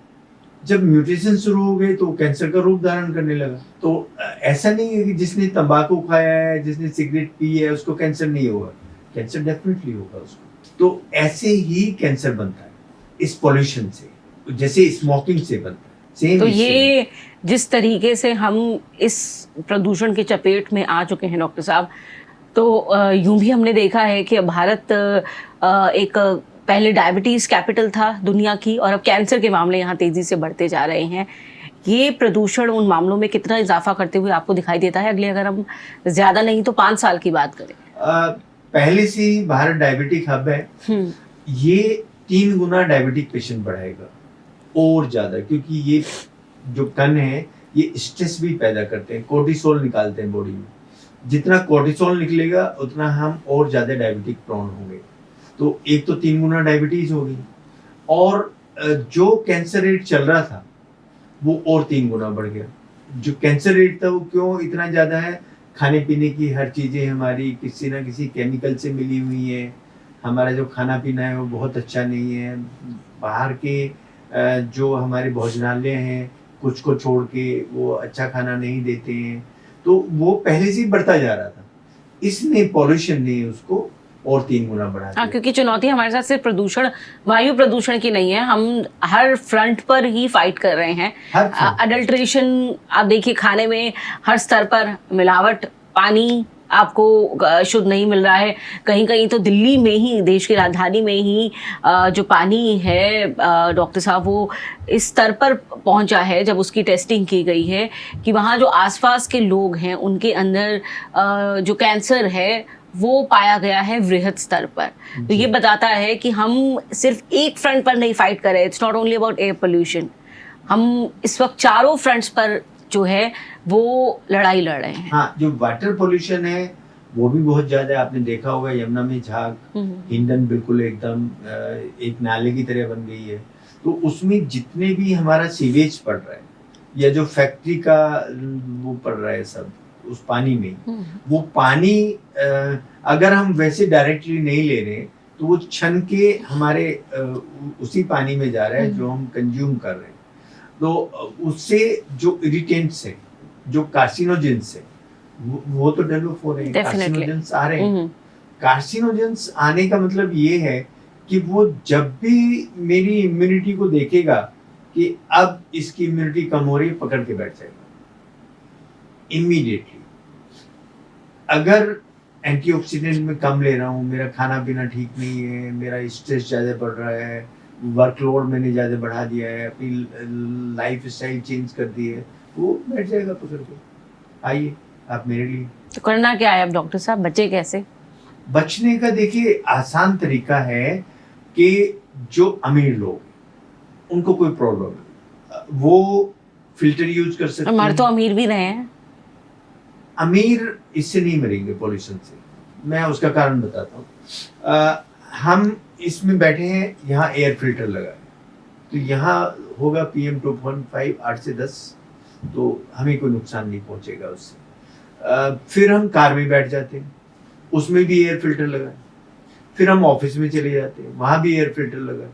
जब म्यूटेशन शुरू हो गए तो कैंसर का रूप धारण करने लगा। तो ऐसा नहीं है कि जिसने तंबाकू खाया है, जिसने सिगरेट पी है, उसको कैंसर नहीं होगा। कैंसर डेफिनेटली होगा उसको। तो ऐसे ही कैंसर बनता है इस पॉल्यूशन से, जैसे स्मोकिंग से बनता है। सेम। तो ये जिस तरीके से हम इस प्रदूषण की चपेट में आ चुके हैं डॉक्टर साहब, तो यूं भी हमने देखा है कि भारत एक पहले डायबिटीज कैपिटल था दुनिया की, और अब कैंसर के मामले यहाँ तेजी से बढ़ते जा रहे हैं। ये प्रदूषण उन मामलों में कितना इजाफा करते हुए आपको दिखाई देता है, अगले अगर हम ज्यादा नहीं तो 5 साल की बात करें? पहले से ही भारत डायबिटिक हब है। ये 3 गुना डायबिटिक पेशेंट बढ़ाएगा और ज्यादा, क्योंकि ये जो कण है ये स्ट्रेस भी पैदा करते हैं, कोर्टिसोल निकालते हैं बॉडी में। जितना कोर्टिसोल निकलेगा उतना हम और ज्यादा डायबिटिक प्रोन होंगे। तो एक तो 3 गुना डायबिटीज होगी, और जो कैंसर रेट चल रहा था वो और 3 गुना बढ़ गया। जो कैंसर रेट था वो क्यों इतना ज्यादा है? खाने पीने की हर चीजें हमारी किसी ना किसी केमिकल से मिली हुई है। हमारा जो खाना पीना है वो बहुत अच्छा नहीं है। बाहर के जो हमारे भोजनालय हैं, कुछ को छोड़ के वो अच्छा खाना नहीं देते हैं। तो वो पहले से ही बढ़ता जा रहा था, इसने पॉल्यूशन ने उसको और 3 गुना बढ़ा दिया। क्योंकि चुनौती हमारे साथ सिर्फ प्रदूषण, वायु प्रदूषण की नहीं है, हम हर फ्रंट पर ही फाइट कर रहे हैं। अडल्ट्रेशन, आप देखिए खाने में हर स्तर पर मिलावट, पानी आपको शुद्ध नहीं मिल रहा है। कहीं कहीं तो दिल्ली में ही, देश की राजधानी में ही जो पानी है डॉक्टर साहब, वो इस स्तर पर पहुंचा है जब उसकी टेस्टिंग की गई है कि वहाँ जो आसपास के लोग हैं उनके अंदर जो कैंसर है वो पाया गया है वृहद स्तर पर। तो ये बताता है कि हम सिर्फ एक फ्रंट पर नहीं फाइट कर रहे। It's not only about air pollution, हम इस वक्त चारों फ्रंट्स पर जो है वो लड़ाई लड़ रहे हैं। हाँ, जो वाटर पोल्यूशन है वो भी बहुत ज्यादा है। आपने देखा होगा यमुना में झाग, हिंडन बिल्कुल एकदम एक नाले की तरह बन गई है। तो उसमें जितने भी हमारा सीवेज पड़ रहा है या जो फैक्ट्री का वो पड़ रहा है सब उस पानी में, वो पानी अगर हम वैसे डायरेक्टली नहीं ले रहे तो वो छन के हमारे उसी पानी में जा रहा है जो हम कंज्यूम कर रहे हैं। तो उससे जो इरिटेंट्स है, जो कार्सिनोजेंस है, वो तो डेवलप हो रहे हैं। कार्सिनोजेंस आ रहे हैं। कार्सिनोजेंस आने का मतलब ये है कि वो जब भी मेरी इम्यूनिटी को देखेगा कि अब इसकी इम्यूनिटी कम हो रही है, पकड़ के बैठ जाएगा इमीडिएटली। अगर एंटीऑक्सीडेंट में कम ले रहा हूँ, मेरा खाना पीना ठीक नहीं है, मेरा स्ट्रेस ज़्यादा बढ़ रहा है, वर्कलोड मैंने ज़्यादा बढ़ा दिया है, अपनी लाइफ स्टाइल चेंज कर दी है, वो बैठ जाएगा पकड़ के। आइए आप मेरे लिए। तो करना क्या है अब डॉक्टर साहब, बचे कैसे? बचने का देखिए आसान तरीका है कि जो अमीर लोग उनको कोई प्रॉब्लम है वो फिल्टर यूज कर सकते हैं। मर तो अमीर भी रहे हैं। अमीर इससे नहीं मरेंगे पॉल्यूशन से, मैं उसका कारण बताता हूँ। हम इसमें बैठे हैं, यहाँ एयर फिल्टर लगा है, तो यहाँ होगा PM 2.5 8 से 10, तो हमें कोई नुकसान नहीं पहुंचेगा उससे। फिर हम कार में बैठ जाते हैं, उसमें भी एयर फिल्टर लगा है। फिर हम ऑफिस में चले जाते हैं, वहां भी एयर फिल्टर लगा है।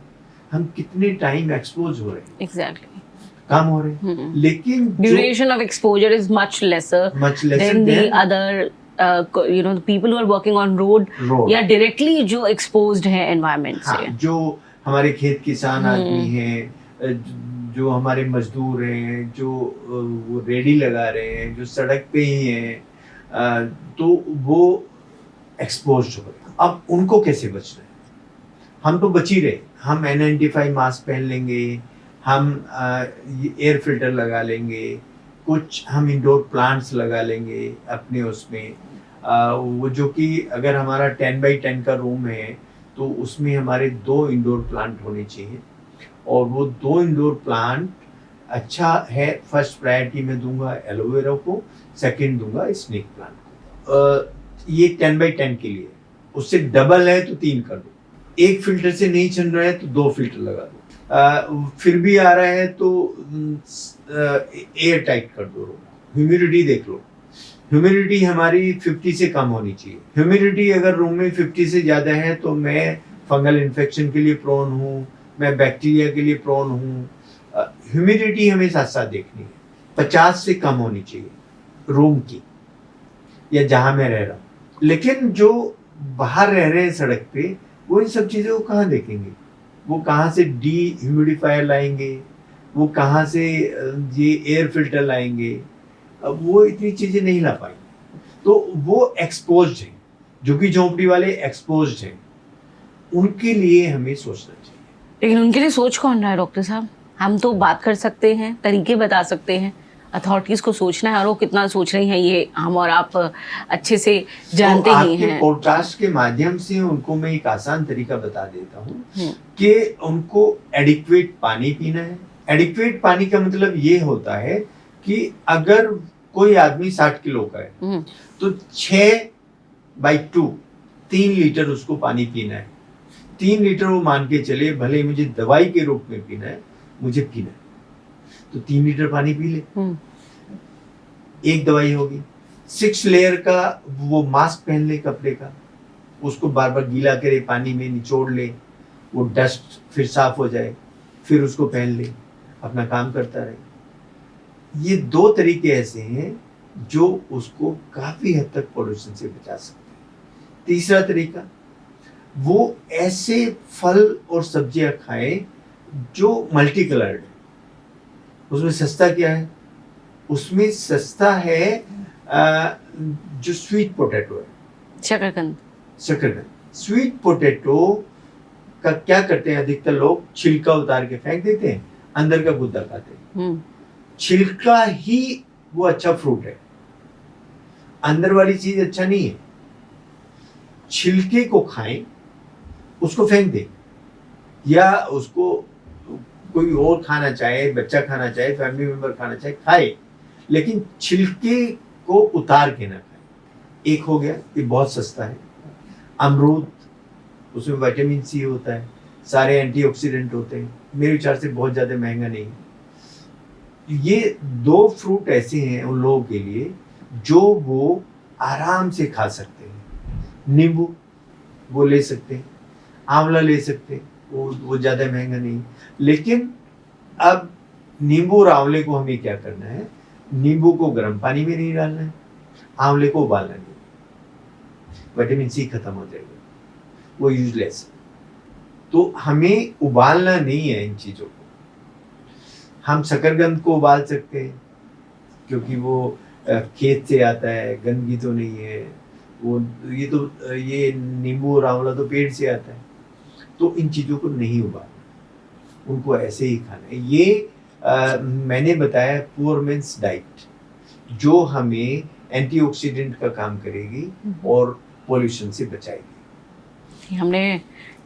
हम कितने टाइम एक्सपोज हो रहे हैं, एग्जैक्टली कम हो रहे हैं, लेकिन duration of exposure is much lesser than the other the people who are working on road या डायरेक्टली जो exposed है environment से। जो हमारे खेत किसान आदमी हैं, जो हमारे मजदूर हैं, जो वो रेडी लगा रहे हैं, जो सड़क पे ही हैं, तो वो एक्सपोज्ड हो गए। अब उनको कैसे बचना है? हम तो बच ही रहे। हम N95 मास्क पहन लेंगे, हम एयर फिल्टर लगा लेंगे, कुछ हम इंडोर प्लांट्स लगा लेंगे अपने उसमें, वो जो कि अगर हमारा 10x10 का रूम है तो उसमें हमारे 2 इंडोर प्लांट होने चाहिए, और वो 2 इंडोर प्लांट अच्छा है, फर्स्ट प्रायोरिटी में दूंगा एलोवेरा को, सेकंड दूंगा स्नेक प्लांट को। ये 10x10 के लिए, उससे डबल है तो 3 कर दो, एक फिल्टर से नहीं चल रहा है तो 2 फिल्टर लगा दो, फिर भी आ रहा है तो एयर टाइट कर दो रूम। ह्यूमिडिटी देख लो, ह्यूमिडिटी हमारी 50 से कम होनी चाहिए। ह्यूमिडिटी अगर रूम में 50 से ज़्यादा है तो मैं फंगल इन्फेक्शन के लिए प्रोन हूँ, मैं बैक्टीरिया के लिए प्रोन हूँ। ह्यूमिडिटी हमें साथ साथ देखनी है, 50 से कम होनी चाहिए रूम की, या जहाँ मैं रह रहा हूँ। लेकिन जो बाहर रह रहे हैं सड़क पे, वो इन सब चीज़ों को कहाँ देखेंगे? वो कहाँ से डी ह्यूमिडिफायर लाएंगे, वो कहाँ से ये एयर फिल्टर लाएंगे? अब वो इतनी चीजें नहीं ला पाएंगे, तो वो एक्सपोज्ड हैं, जो कि झोंपड़ी वाले एक्सपोज्ड हैं, उनके लिए हमें सोचना चाहिए। लेकिन उनके लिए सोच कौन रहा है डॉक्टर साहब? हम तो बात कर सकते हैं, तरीके बता सकते हैं, अथॉरिटीज को सोचना है, और वो कितना सोच रही हैं ये हम और आप अच्छे से जानते तो ही हैं। आपके पॉडकास्ट के माध्यम से उनको मैं एक आसान तरीका बता देता हूँ कि उनको एडिक्वेट पानी पीना है। एडिक्वेट पानी का मतलब ये होता है कि अगर कोई आदमी 60 किलो का है तो 6/2 3 लीटर उसको पानी पीना है। 3 लीटर वो मान के चले, भले मुझे दवाई के रूप में पीना है, मुझे पीना है, तो 3 लीटर पानी पी ले, एक दवाई होगी। 6 लेयर का वो मास्क पहन ले कपड़े का, उसको बार बार गीला करे, पानी में निचोड़ ले, वो डस्ट फिर साफ हो जाए, फिर उसको पहन ले, अपना काम करता रहे। ये 2 तरीके ऐसे हैं जो उसको काफी हद तक पोल्यूशन से बचा सकते हैं। तीसरा तरीका, वो ऐसे फल और सब्जियां खाए जो मल्टी कलर्ड है। उसमें सस्ता क्या है? उसमें सस्ता है जो स्वीट पोटैटो है, शकरकंद। स्वीट पोटैटो का क्या करते हैं अधिकतर लोग? छिलका उतार के फेंक देते हैं, अंदर का गुद्दा खाते हैं। छिलका ही वो अच्छा फ्रूट है, अंदर वाली चीज अच्छा नहीं है। छिलके को खाएं, उसको फेंक दें, या उसको कोई और खाना चाहे, बच्चा खाना चाहे, फैमिली मेंबर खाना चाहे, खाए, लेकिन छिलके को उतार के ना खाए। एक हो गया, ये बहुत सस्ता है। अमरूद, उसमें विटामिन सी होता है, सारे एंटीऑक्सीडेंट होते हैं, मेरे विचार से बहुत ज्यादा महंगा नहीं है। ये 2 फ्रूट ऐसे हैं उन लोगों के लिए जो वो आराम से खा सकते हैं। नींबू वो ले सकते हैं, आंवला ले सकते हैं, वो ज्यादा महंगा नहीं। लेकिन अब नींबू और आंवले को हमें क्या करना है? नींबू को गर्म पानी में नहीं डालना है, आंवले को उबालना नहीं, विटामिन सी खत्म हो जाएगा, वो यूजलेस। तो हमें उबालना नहीं है इन चीजों को। हम शकरकंद को उबाल सकते हैं क्योंकि वो खेत से आता है, गंदगी तो नहीं है वो। ये नींबू और आंवला तो पेड़ से आता है, तो इन चीजों को नहीं उबालना, उनको ऐसे ही खाना है। ये मैंने बताया पुअर मेंस डाइट, जो हमें एंटीऑक्सीडेंट का काम करेगी और पॉल्यूशन से बचाएगी। हमने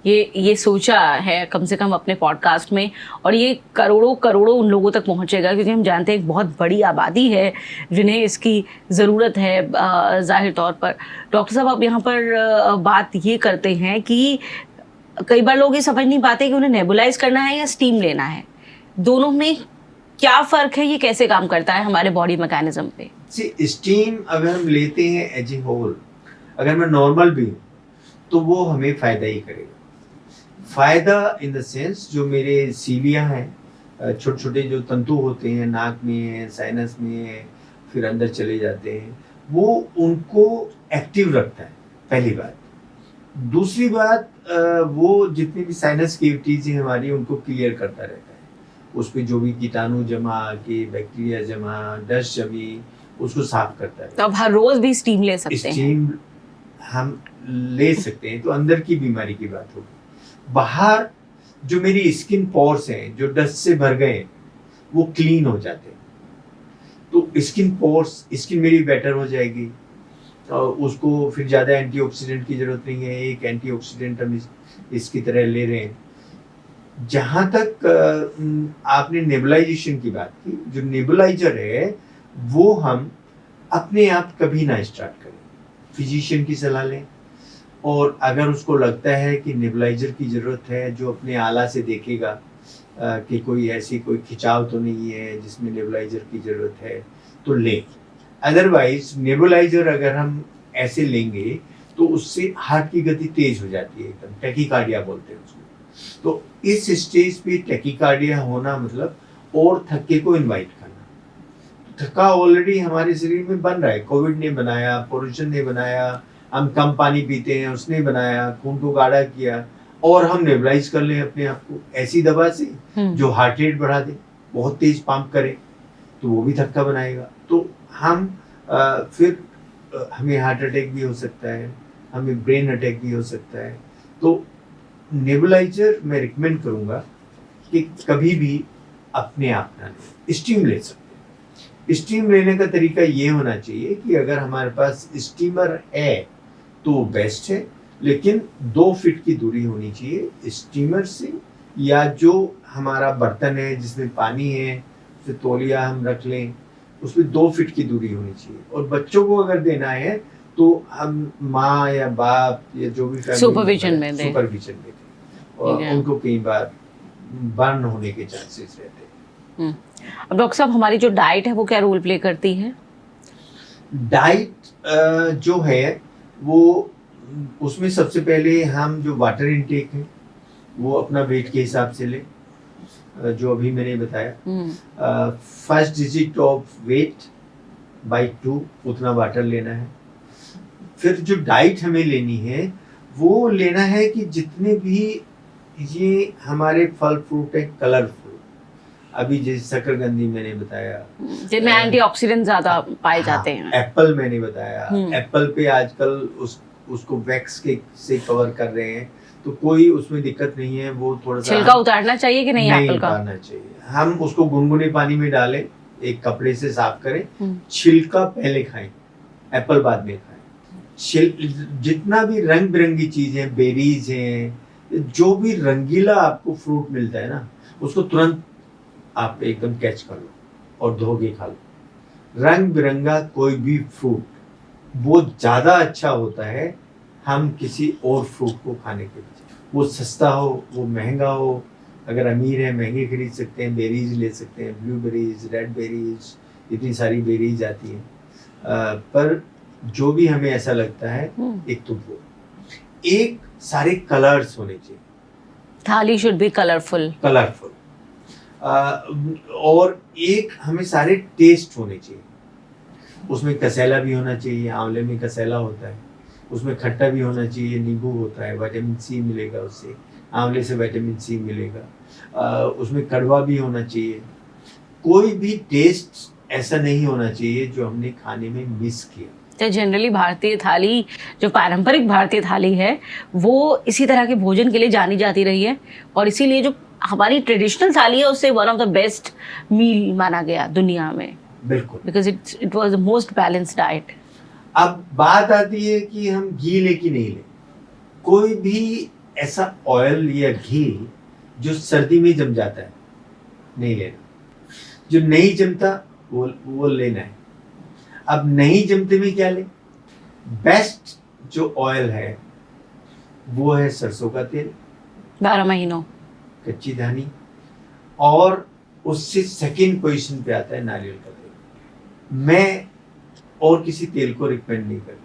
ये सोचा है कम से कम अपने पॉडकास्ट में, और ये करोड़ों उन लोगों तक पहुंचेगा, क्योंकि हम जानते हैं एक बहुत बड़ी आबादी है जिन्हें इसकी ज़रूरत है जाहिर तौर पर। डॉक्टर साहब, आप यहाँ पर बात ये करते हैं कि कई बार लोग ये समझ नहीं पाते कि उन्हें नेबुलाइज करना है या स्टीम लेना है, दोनों में क्या फ़र्क है, ये कैसे काम करता है हमारे बॉडी मैकेनिज्म पे? स्टीम अगर हम लेते हैं एज ए होल, अगर मैं नॉर्मल भी हूँ तो वो हमें फायदा ही करेगा। फायदा इन द सेंस, जो मेरे सीलियाँ हैं, छोटे छोटे जो तंतु होते हैं नाक में, साइनस में, फिर अंदर चले जाते हैं, वो उनको एक्टिव रखता है, पहली बात। दूसरी बात, वो जितनी भी साइनस कैविटीज हैं हमारी, उनको क्लियर करता रहता है। उस पे जो भी कीटाणु जमा के, बैक्टीरिया जमा, डस्ट जमी, उसको साफ करता है। तो अब हर रोज भी स्टीम ले सकते हैं? स्टीम हम ले सकते हैं तो अंदर की बीमारी की बात होगी। बाहर जो मेरी स्किन पोर्स हैं, जो डस्ट से भर गए हैं, वो क्लीन हो जाते हैं। तो स्किन पोर्स, स्किन मेरी बेटर हो जाएगी। और उसको फिर ज़्यादा एंटीऑक्सीडेंट की जरूरत नहीं है। एक एंटीऑक्सीडेंट हम इसकी तरह ले रहे हैं। जहाँ तक आपने नेबुलाइजेशन की बात की, जो नेबुलाइजर है वो हम अपने आप कभी ना स्टार्ट करें, फिजिशियन की सलाह लें। और अगर उसको लगता है कि नेबुलाइजर की ज़रूरत है, जो अपने आला से देखेगा कि कोई ऐसी कोई खिंचाव तो नहीं है जिसमें नेबुलाइजर की ज़रूरत है, तो लें। अदरवाइज नेबुलाइजर अगर हम ऐसे लेंगे तो उससे हार्ट की गति तेज हो जाती है, एकदम टैकीकार्डिया बोलते हैं उसको। तो इस स्टेज पे टैकीकार्डिया होना मतलब और थक्के को इनवाइट करना। थक्का ऑलरेडी हमारे शरीर में बन रहा है, कोविड ने बनाया, पोल्यूशन ने बनाया, हम कम पानी पीते हैं उसने बनाया, खून को गाढ़ा किया, और हम नेबुलाइज कर लें अपने आप को ऐसी दवा से जो हार्ट रेट बढ़ा दे, बहुत तेज पंप करे, तो वो भी थक्का बनाएगा। तो हम फिर हमें हार्ट अटैक भी हो सकता है, हमें ब्रेन अटैक भी हो सकता है। तो नेबुलाइजर मैं रिकमेंड करूंगा कि कभी भी अपने आप ना लें। स्टीम ले सकते हैं। स्टीम लेने का तरीका ये होना चाहिए कि अगर हमारे पास स्टीमर है तो बेस्ट है, लेकिन 2 फीट की दूरी होनी चाहिए स्टीमर से, या जो हमारा बर्तन है जिसमें पानी है, उसे तौलिया हम रख लें, उसमें 2 फीट की दूरी होनी चाहिए। और बच्चों को अगर देना है तो हम माँ या बाप या जो भी सुपरविजन में दें, और उनको कई बार बर्न होने के चांसेस रहते हैं। अब डॉक्टर साहब, हमारी जो डाइट है वो क्या रोल प्ले करती है? डाइट जो है वो, उसमें सबसे पहले हम जो वाटर इनटेक है वो अपना वेट के हिसाब से लें, जो अभी मैंने बताया। First digit of weight by 2 उतना वाटर लेना है। फिर जो डाइट हमें लेनी है वो लेना है कि जितने भी ये हमारे फल फ्रूट है कलरफुल, अभी जैसे शकरकंदी मैंने बताया, जिनमें एंटीऑक्सीडेंट ज्यादा पाए जाते हैं। एप्पल मैंने बताया, एप्पल पे आजकल उसको वैक्स के से कवर कर रहे हैं, तो कोई उसमें दिक्कत नहीं है। वो थोड़ा सा छिलका उतारना चाहिए कि नहीं एप्पल का? उतारना चाहिए। हम उसको गुनगुने पानी में डालें, एक कपड़े से साफ करें, छिलका पहले खाएं, एप्पल बाद में खाएं। जितना भी रंग बिरंगी चीजें, बेरीज हैं, जो भी रंगीला आपको फ्रूट मिलता है ना, उसको तुरंत आप एकदम कैच कर लो और धो के खा लो। रंग बिरंगा कोई भी फ्रूट वो ज्यादा अच्छा होता है हम किसी और फ्रूट को खाने के बजाय। वो सस्ता हो, वो महंगा हो, अगर अमीर है महंगे खरीद सकते हैं, बेरीज ले सकते हैं, ब्लूबेरीज, रेड बेरीज, इतनी सारी बेरीज आती हैं। पर जो भी हमें ऐसा लगता है, एक तो वो, एक सारे कलर्स होने चाहिए। थाली शुड बी कलरफुल। और एक हमें सारे टेस्ट होने चाहिए। उसमें कसेला भी होना चाहिए, आंवले में कसेला होता है, उसमें खट्टा भी होना चाहिए, नींबू होता है, विटामिन सी मिलेगा उससे, आंवले से विटामिन सी मिलेगा। उसमें कड़वा भी होना चाहिए। कोई भी टेस्ट ऐसा नहीं होना चाहिए जो हमने खाने में मिस किया। तो जनरली भारतीय थाली, जो पारंपरिक भारतीय थाली है, वो इसी तरह के भोजन के लिए जानी जाती रही है, और इसीलिए जो हमारी ट्रेडिशनल थाली है उसे one of the best meal माना गया दुनिया में। बिल्कुल, because it was the most balanced diet. अब बात आती है कि हम घी ले कि नहीं ले। कोई भी ऐसा ऑयल या घी जो सर्दी में जम जाता है नहीं लेना, जो नहीं जमता वो लेना है। अब नहीं जमते में क्या ले? बेस्ट जो ऑयल है वो है सरसों का तेल, 12 महीनों, कच्ची धानी, और उससे सेकंड पोजीशन पे आता है नारियल का तेल। मैं और किसी तेल को रिकमेंड नहीं करता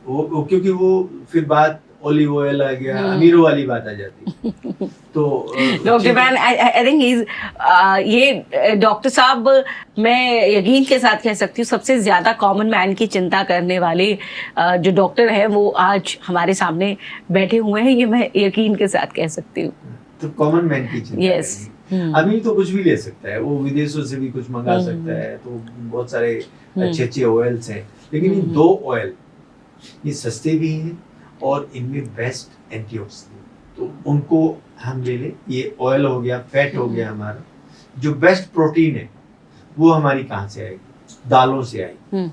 वो क्योंकि वो फिर बात ऑलिव ऑयल आ गया, अमीरों वाली बात आ जाती है। तो डॉक्टर मैन, आई थिंक ये डॉक्टर साहब, मैं यकीन के साथ कह सकती हूँ सबसे ज्यादा कॉमन मैन की चिंता करने वाले जो डॉक्टर हैं वो आज हमारे सामने बैठे हुए हैं, ये मैं यकीन के साथ कह सकती हूँ। तो कॉमन मैन की चिंता Yes. अमीर तो कुछ भी ले सकता है, वो विदेशों से भी कुछ मंगा सकता है, तो बहुत सारे अच्छे अच्छे ऑयल्स हैं, लेकिन ये दो ऑयल ये सस्ते भी हैं और इनमें बेस्ट एंटीऑक्सीडेंट, तो उनको हम ले लें। ये ऑयल हो गया, फैट हो गया हमारा। जो बेस्ट प्रोटीन है वो हमारी कहाँ से आएगी? दालों से आएगी।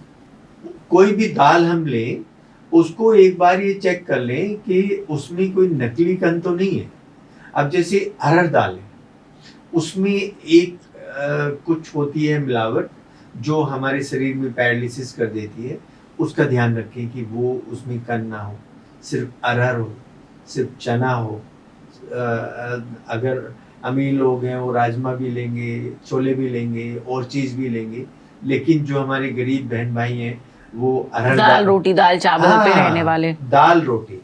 कोई भी दाल हम लें, उसको एक बार ये चेक कर लें कि उसमें कोई नकली कण तो नहीं है। अब जैसे अरहर दाल है, उसमें एक कुछ होती है मिलावट जो हमारे शरीर में पैरालिसिस कर देती है, उसका ध्यान रखें कि वो उसमें कण ना हो। सिर्फ अरहर हो, सिर्फ चना हो, अगर अमीर लोग हैं वो राजमा भी लेंगे, छोले भी लेंगे, और चीज़ भी लेंगे, लेकिन जो हमारे गरीब बहन भाई हैं वो अरहर दाल रोटी, दाल चावल पे रहने वाले, दाल रोटी।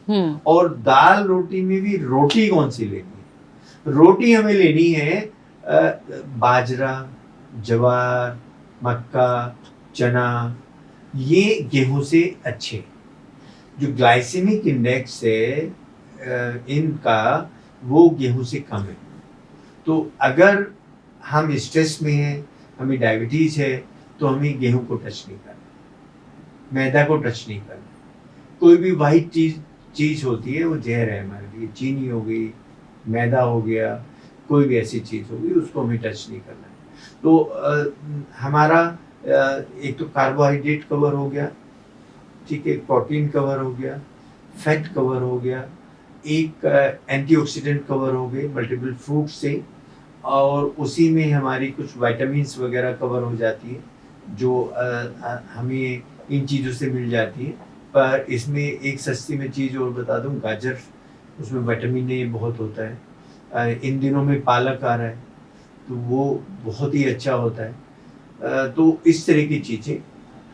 और दाल रोटी में भी रोटी कौन सी लेनी है? रोटी हमें लेनी है बाजरा, ज्वार, मक्का, चना, ये गेहूं से अच्छे। जो ग्लाइसेमिक इंडेक्स है इनका, वो गेहूं से कम है। तो अगर हम स्ट्रेस में हैं, हमें डायबिटीज है, तो हमें गेहूं को टच नहीं करना, मैदा को टच नहीं करना। कोई भी वाइट चीज होती है वो जहर है हमारे लिए। चीनी हो गई, मैदा हो गया, कोई भी ऐसी चीज हो गई, उसको हमें टच नहीं करना है। तो हमारा एक तो कार्बोहाइड्रेट कवर हो गया, ठीक है, प्रोटीन कवर हो गया, फैट कवर हो गया, एक एंटीऑक्सीडेंट कवर हो गए मल्टीपल फ्रूट से, और उसी में हमारी कुछ विटामिन्स वगैरह कवर हो जाती है जो हमें इन चीज़ों से मिल जाती है। पर इसमें एक सस्ती में चीज़ और बता दूं, गाजर, उसमें विटामिन ए बहुत होता है। इन दिनों में पालक आ रहा है, तो वो बहुत ही अच्छा होता है। तो इस तरह की चीज़ें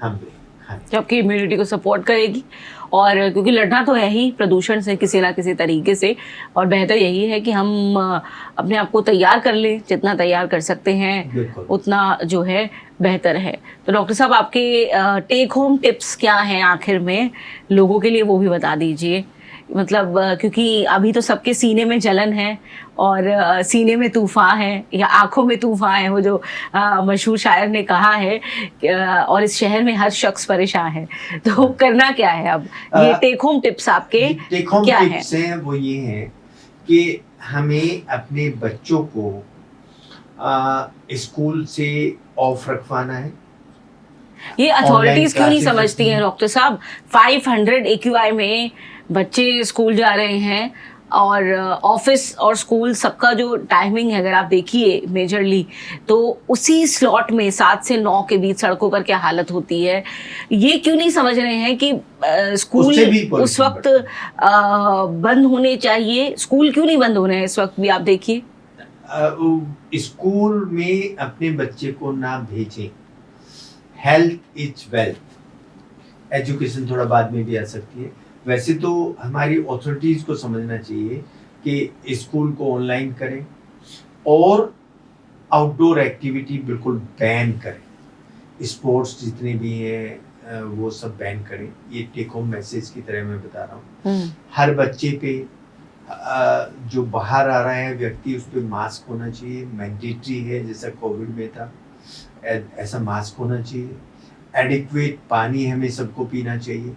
हम लें, जबकि इम्यूनिटी को सपोर्ट करेगी, और क्योंकि लड़ना तो है ही प्रदूषण से किसी ना किसी तरीके से, और बेहतर यही है कि हम अपने आप को तैयार कर लें, जितना तैयार कर सकते हैं उतना जो है बेहतर है। तो डॉक्टर साहब, आपके टेक होम टिप्स क्या हैं आखिर में लोगों के लिए, वो भी बता दीजिए। मतलब क्योंकि अभी तो सबके सीने में जलन है, और सीने में तूफान है, या आंखों में तूफान है, वो जो मशहूर शायर ने कहा है, और इस शहर में हर शख्स परेशान है। तो करना क्या है अब? ये टेक होम टिप्स आपके टेक होम क्या टिप्स हैं? वो ये हैं कि हमें अपने बच्चों को स्कूल से ऑफ रखवाना है। ये अथॉरिटीज क्यों नहीं समझती हैं डॉक्टर साहब? 500 AQI में बच्चे स्कूल जा रहे हैं, और ऑफिस और स्कूल सबका जो टाइमिंग है अगर आप देखिए मेजरली, तो उसी स्लॉट में 7 से 9 के बीच सड़कों पर क्या हालत होती है। ये क्यों नहीं समझ रहे हैं कि स्कूल उस वक्त बंद होने चाहिए? स्कूल क्यों नहीं बंद हो रहे हैं इस वक्त भी? आप देखिए, स्कूल में अपने बच्चे को ना भेजें। Health is wealth. एजुकेशन थोड़ा बाद में भी आ सकती है। वैसे तो हमारी अथॉरिटीज को समझना चाहिए कि स्कूल को ऑनलाइन करें, और आउटडोर एक्टिविटी बिल्कुल बैन करें। स्पोर्ट्स जितने भी हैं वो सब बैन करें। ये टेक होम मैसेज की तरह मैं बता रहा हूँ। हर बच्चे पे जो बाहर आ रहा है व्यक्ति, उस पर मास्क होना चाहिए, मैंडेटरी है, जैसा कोविड में था ऐसा मास्क होना चाहिए। एडिक्वेट पानी हमें सबको पीना चाहिए।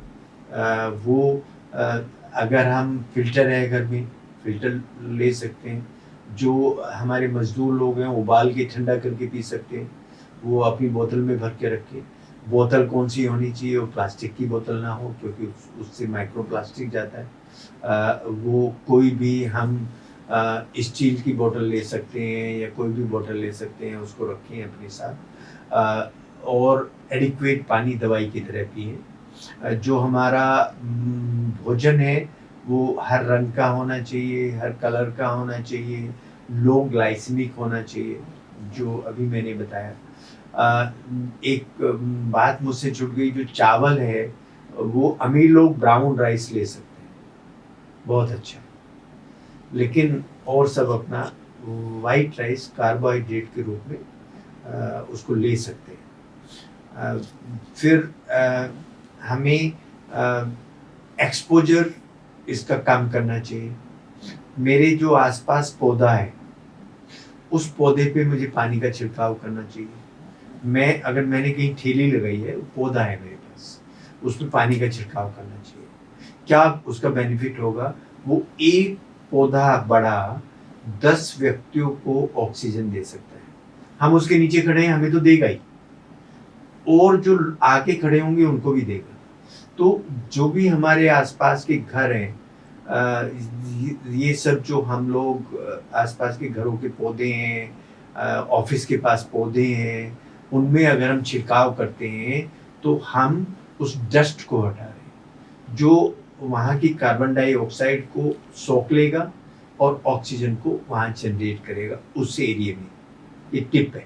अगर हम फिल्टर है घर में, फिल्टर ले सकते हैं। जो हमारे मजदूर लोग हैं उबाल के ठंडा करके पी सकते हैं, वो अपनी बोतल में भर के रखें। बोतल कौन सी होनी चाहिए? वो प्लास्टिक की बोतल ना हो, क्योंकि उससे माइक्रो प्लास्टिक जाता है। वो कोई भी हम स्टील की बोतल ले सकते हैं, या कोई भी बोतल ले सकते हैं, उसको रखें अपने साथ। और एडिक्वेट पानी दवाई की तरह पिए। जो हमारा भोजन है वो हर रंग का होना चाहिए, हर कलर का होना चाहिए, लो ग्लाइसेमिक होना चाहिए, जो अभी मैंने बताया। एक बात मुझसे छूट गई, जो चावल है वो अमीर लोग ब्राउन राइस ले सकते हैं, बहुत अच्छा, लेकिन और सब अपना वाइट राइस कार्बोहाइड्रेट के रूप में उसको ले सकते हैं। फिर हमें एक्सपोजर इसका काम करना चाहिए। मेरे जो आसपास पौधा है उस पौधे पे मुझे पानी का छिड़काव करना चाहिए। अगर मैंने कहीं ठेली लगाई है, पौधा है मेरे पास, उसमें पानी का छिड़काव करना चाहिए। क्या उसका बेनिफिट होगा? वो एक पौधा बड़ा 10 व्यक्तियों को ऑक्सीजन दे सकता है। हम उसके नीचे खड़े हैं, हमें तो देगा ही, और जो आके खड़े होंगे उनको भी देगा। तो जो भी हमारे आसपास के घर हैं, ये सब जो हम लोग आसपास के घरों के पौधे हैं, ऑफिस के पास पौधे हैं, उनमें अगर हम छिड़काव करते हैं तो हम उस डस्ट को हटा रहे हैं, जो वहाँ की कार्बन डाइऑक्साइड को सोख लेगा और ऑक्सीजन को वहाँ जनरेट करेगा उस एरिया में। ये टिप है।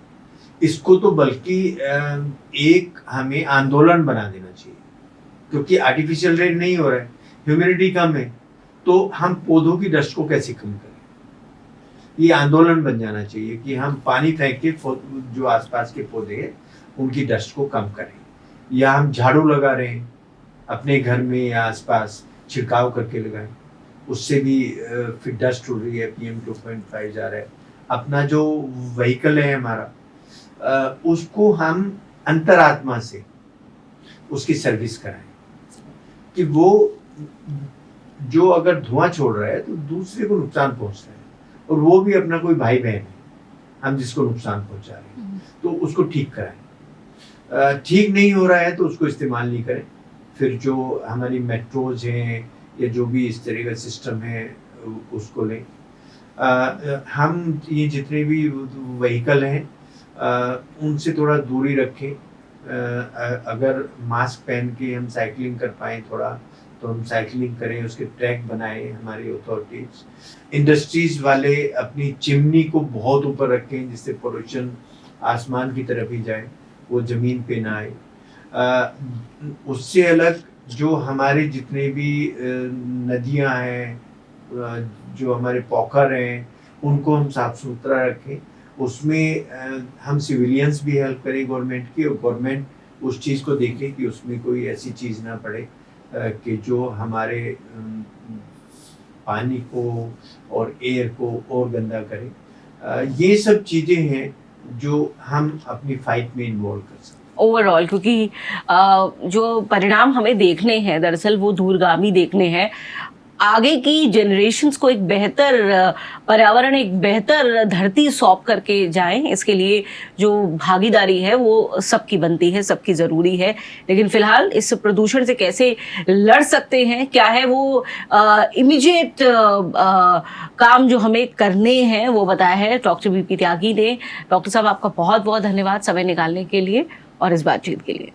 इसको तो बल्कि एक हमें आंदोलन बना देना चाहिए, क्योंकि आर्टिफिशियल रेन नहीं हो रहा है, ह्यूमिडिटी कम है, तो हम पौधों की डस्ट को कैसे कम करें? ये आंदोलन बन जाना चाहिए कि हम पानी फेंक के जो आसपास के पौधे हैं उनकी डस्ट को कम करें, या हम झाड़ू लगा रहे हैं अपने घर में या आसपास, छिड़काव करके लगाएं, उससे भी फिर डस्ट उड़ रही है, PM 2.5 जा रहा है। अपना जो व्हीकल है हमारा, उसको हम अंतरात्मा से उसकी सर्विस कराएं, कि वो जो अगर धुआं छोड़ रहा है तो दूसरे को नुकसान पहुंच रहा है, और वो भी अपना कोई भाई बहन है, हम जिसको नुकसान पहुंचा रहे हैं, तो उसको ठीक कराएं। ठीक नहीं हो रहा है तो उसको इस्तेमाल नहीं करें। फिर जो हमारी मेट्रोज हैं या जो भी इस तरह का सिस्टम है उसको लें। हम ये जितने भी व्हीकल हैं उनसे थोड़ा दूरी रखें। अगर मास्क पहन के हम साइकिलिंग कर पाएँ थोड़ा, तो हम साइकिलिंग करें, उसके ट्रैक बनाएं हमारी अथॉरिटीज। इंडस्ट्रीज वाले अपनी चिमनी को बहुत ऊपर रखें, जिससे पोल्यूशन आसमान की तरफ ही जाए, वो जमीन पे ना आए। उससे अलग जो हमारे जितने भी नदियां हैं, जो हमारे पोखर हैं, उनको हम साफ सुथरा रखें। उसमें हम सिविलियंस भी हेल्प करें गवर्नमेंट की, और गवर्नमेंट उस चीज़ को देखे कि उसमें कोई ऐसी चीज़ ना पड़े कि जो हमारे पानी को और एयर को और गंदा करे। ये सब चीज़ें हैं जो हम अपनी फाइट में इन्वॉल्व कर सकते हैं ओवरऑल, क्योंकि जो परिणाम हमें देखने हैं दरअसल वो दूरगामी देखने हैं। आगे की जनरेशन्स को एक बेहतर पर्यावरण, एक बेहतर धरती सौंप करके जाएं, इसके लिए जो भागीदारी है वो सबकी बनती है, सबकी ज़रूरी है। लेकिन फिलहाल इस प्रदूषण से कैसे लड़ सकते हैं, क्या है वो इमीडिएट काम जो हमें करने हैं, वो बताया है डॉक्टर BP त्यागी ने। डॉक्टर साहब, आपका बहुत बहुत धन्यवाद समय निकालने के लिए और इस बातचीत के लिए।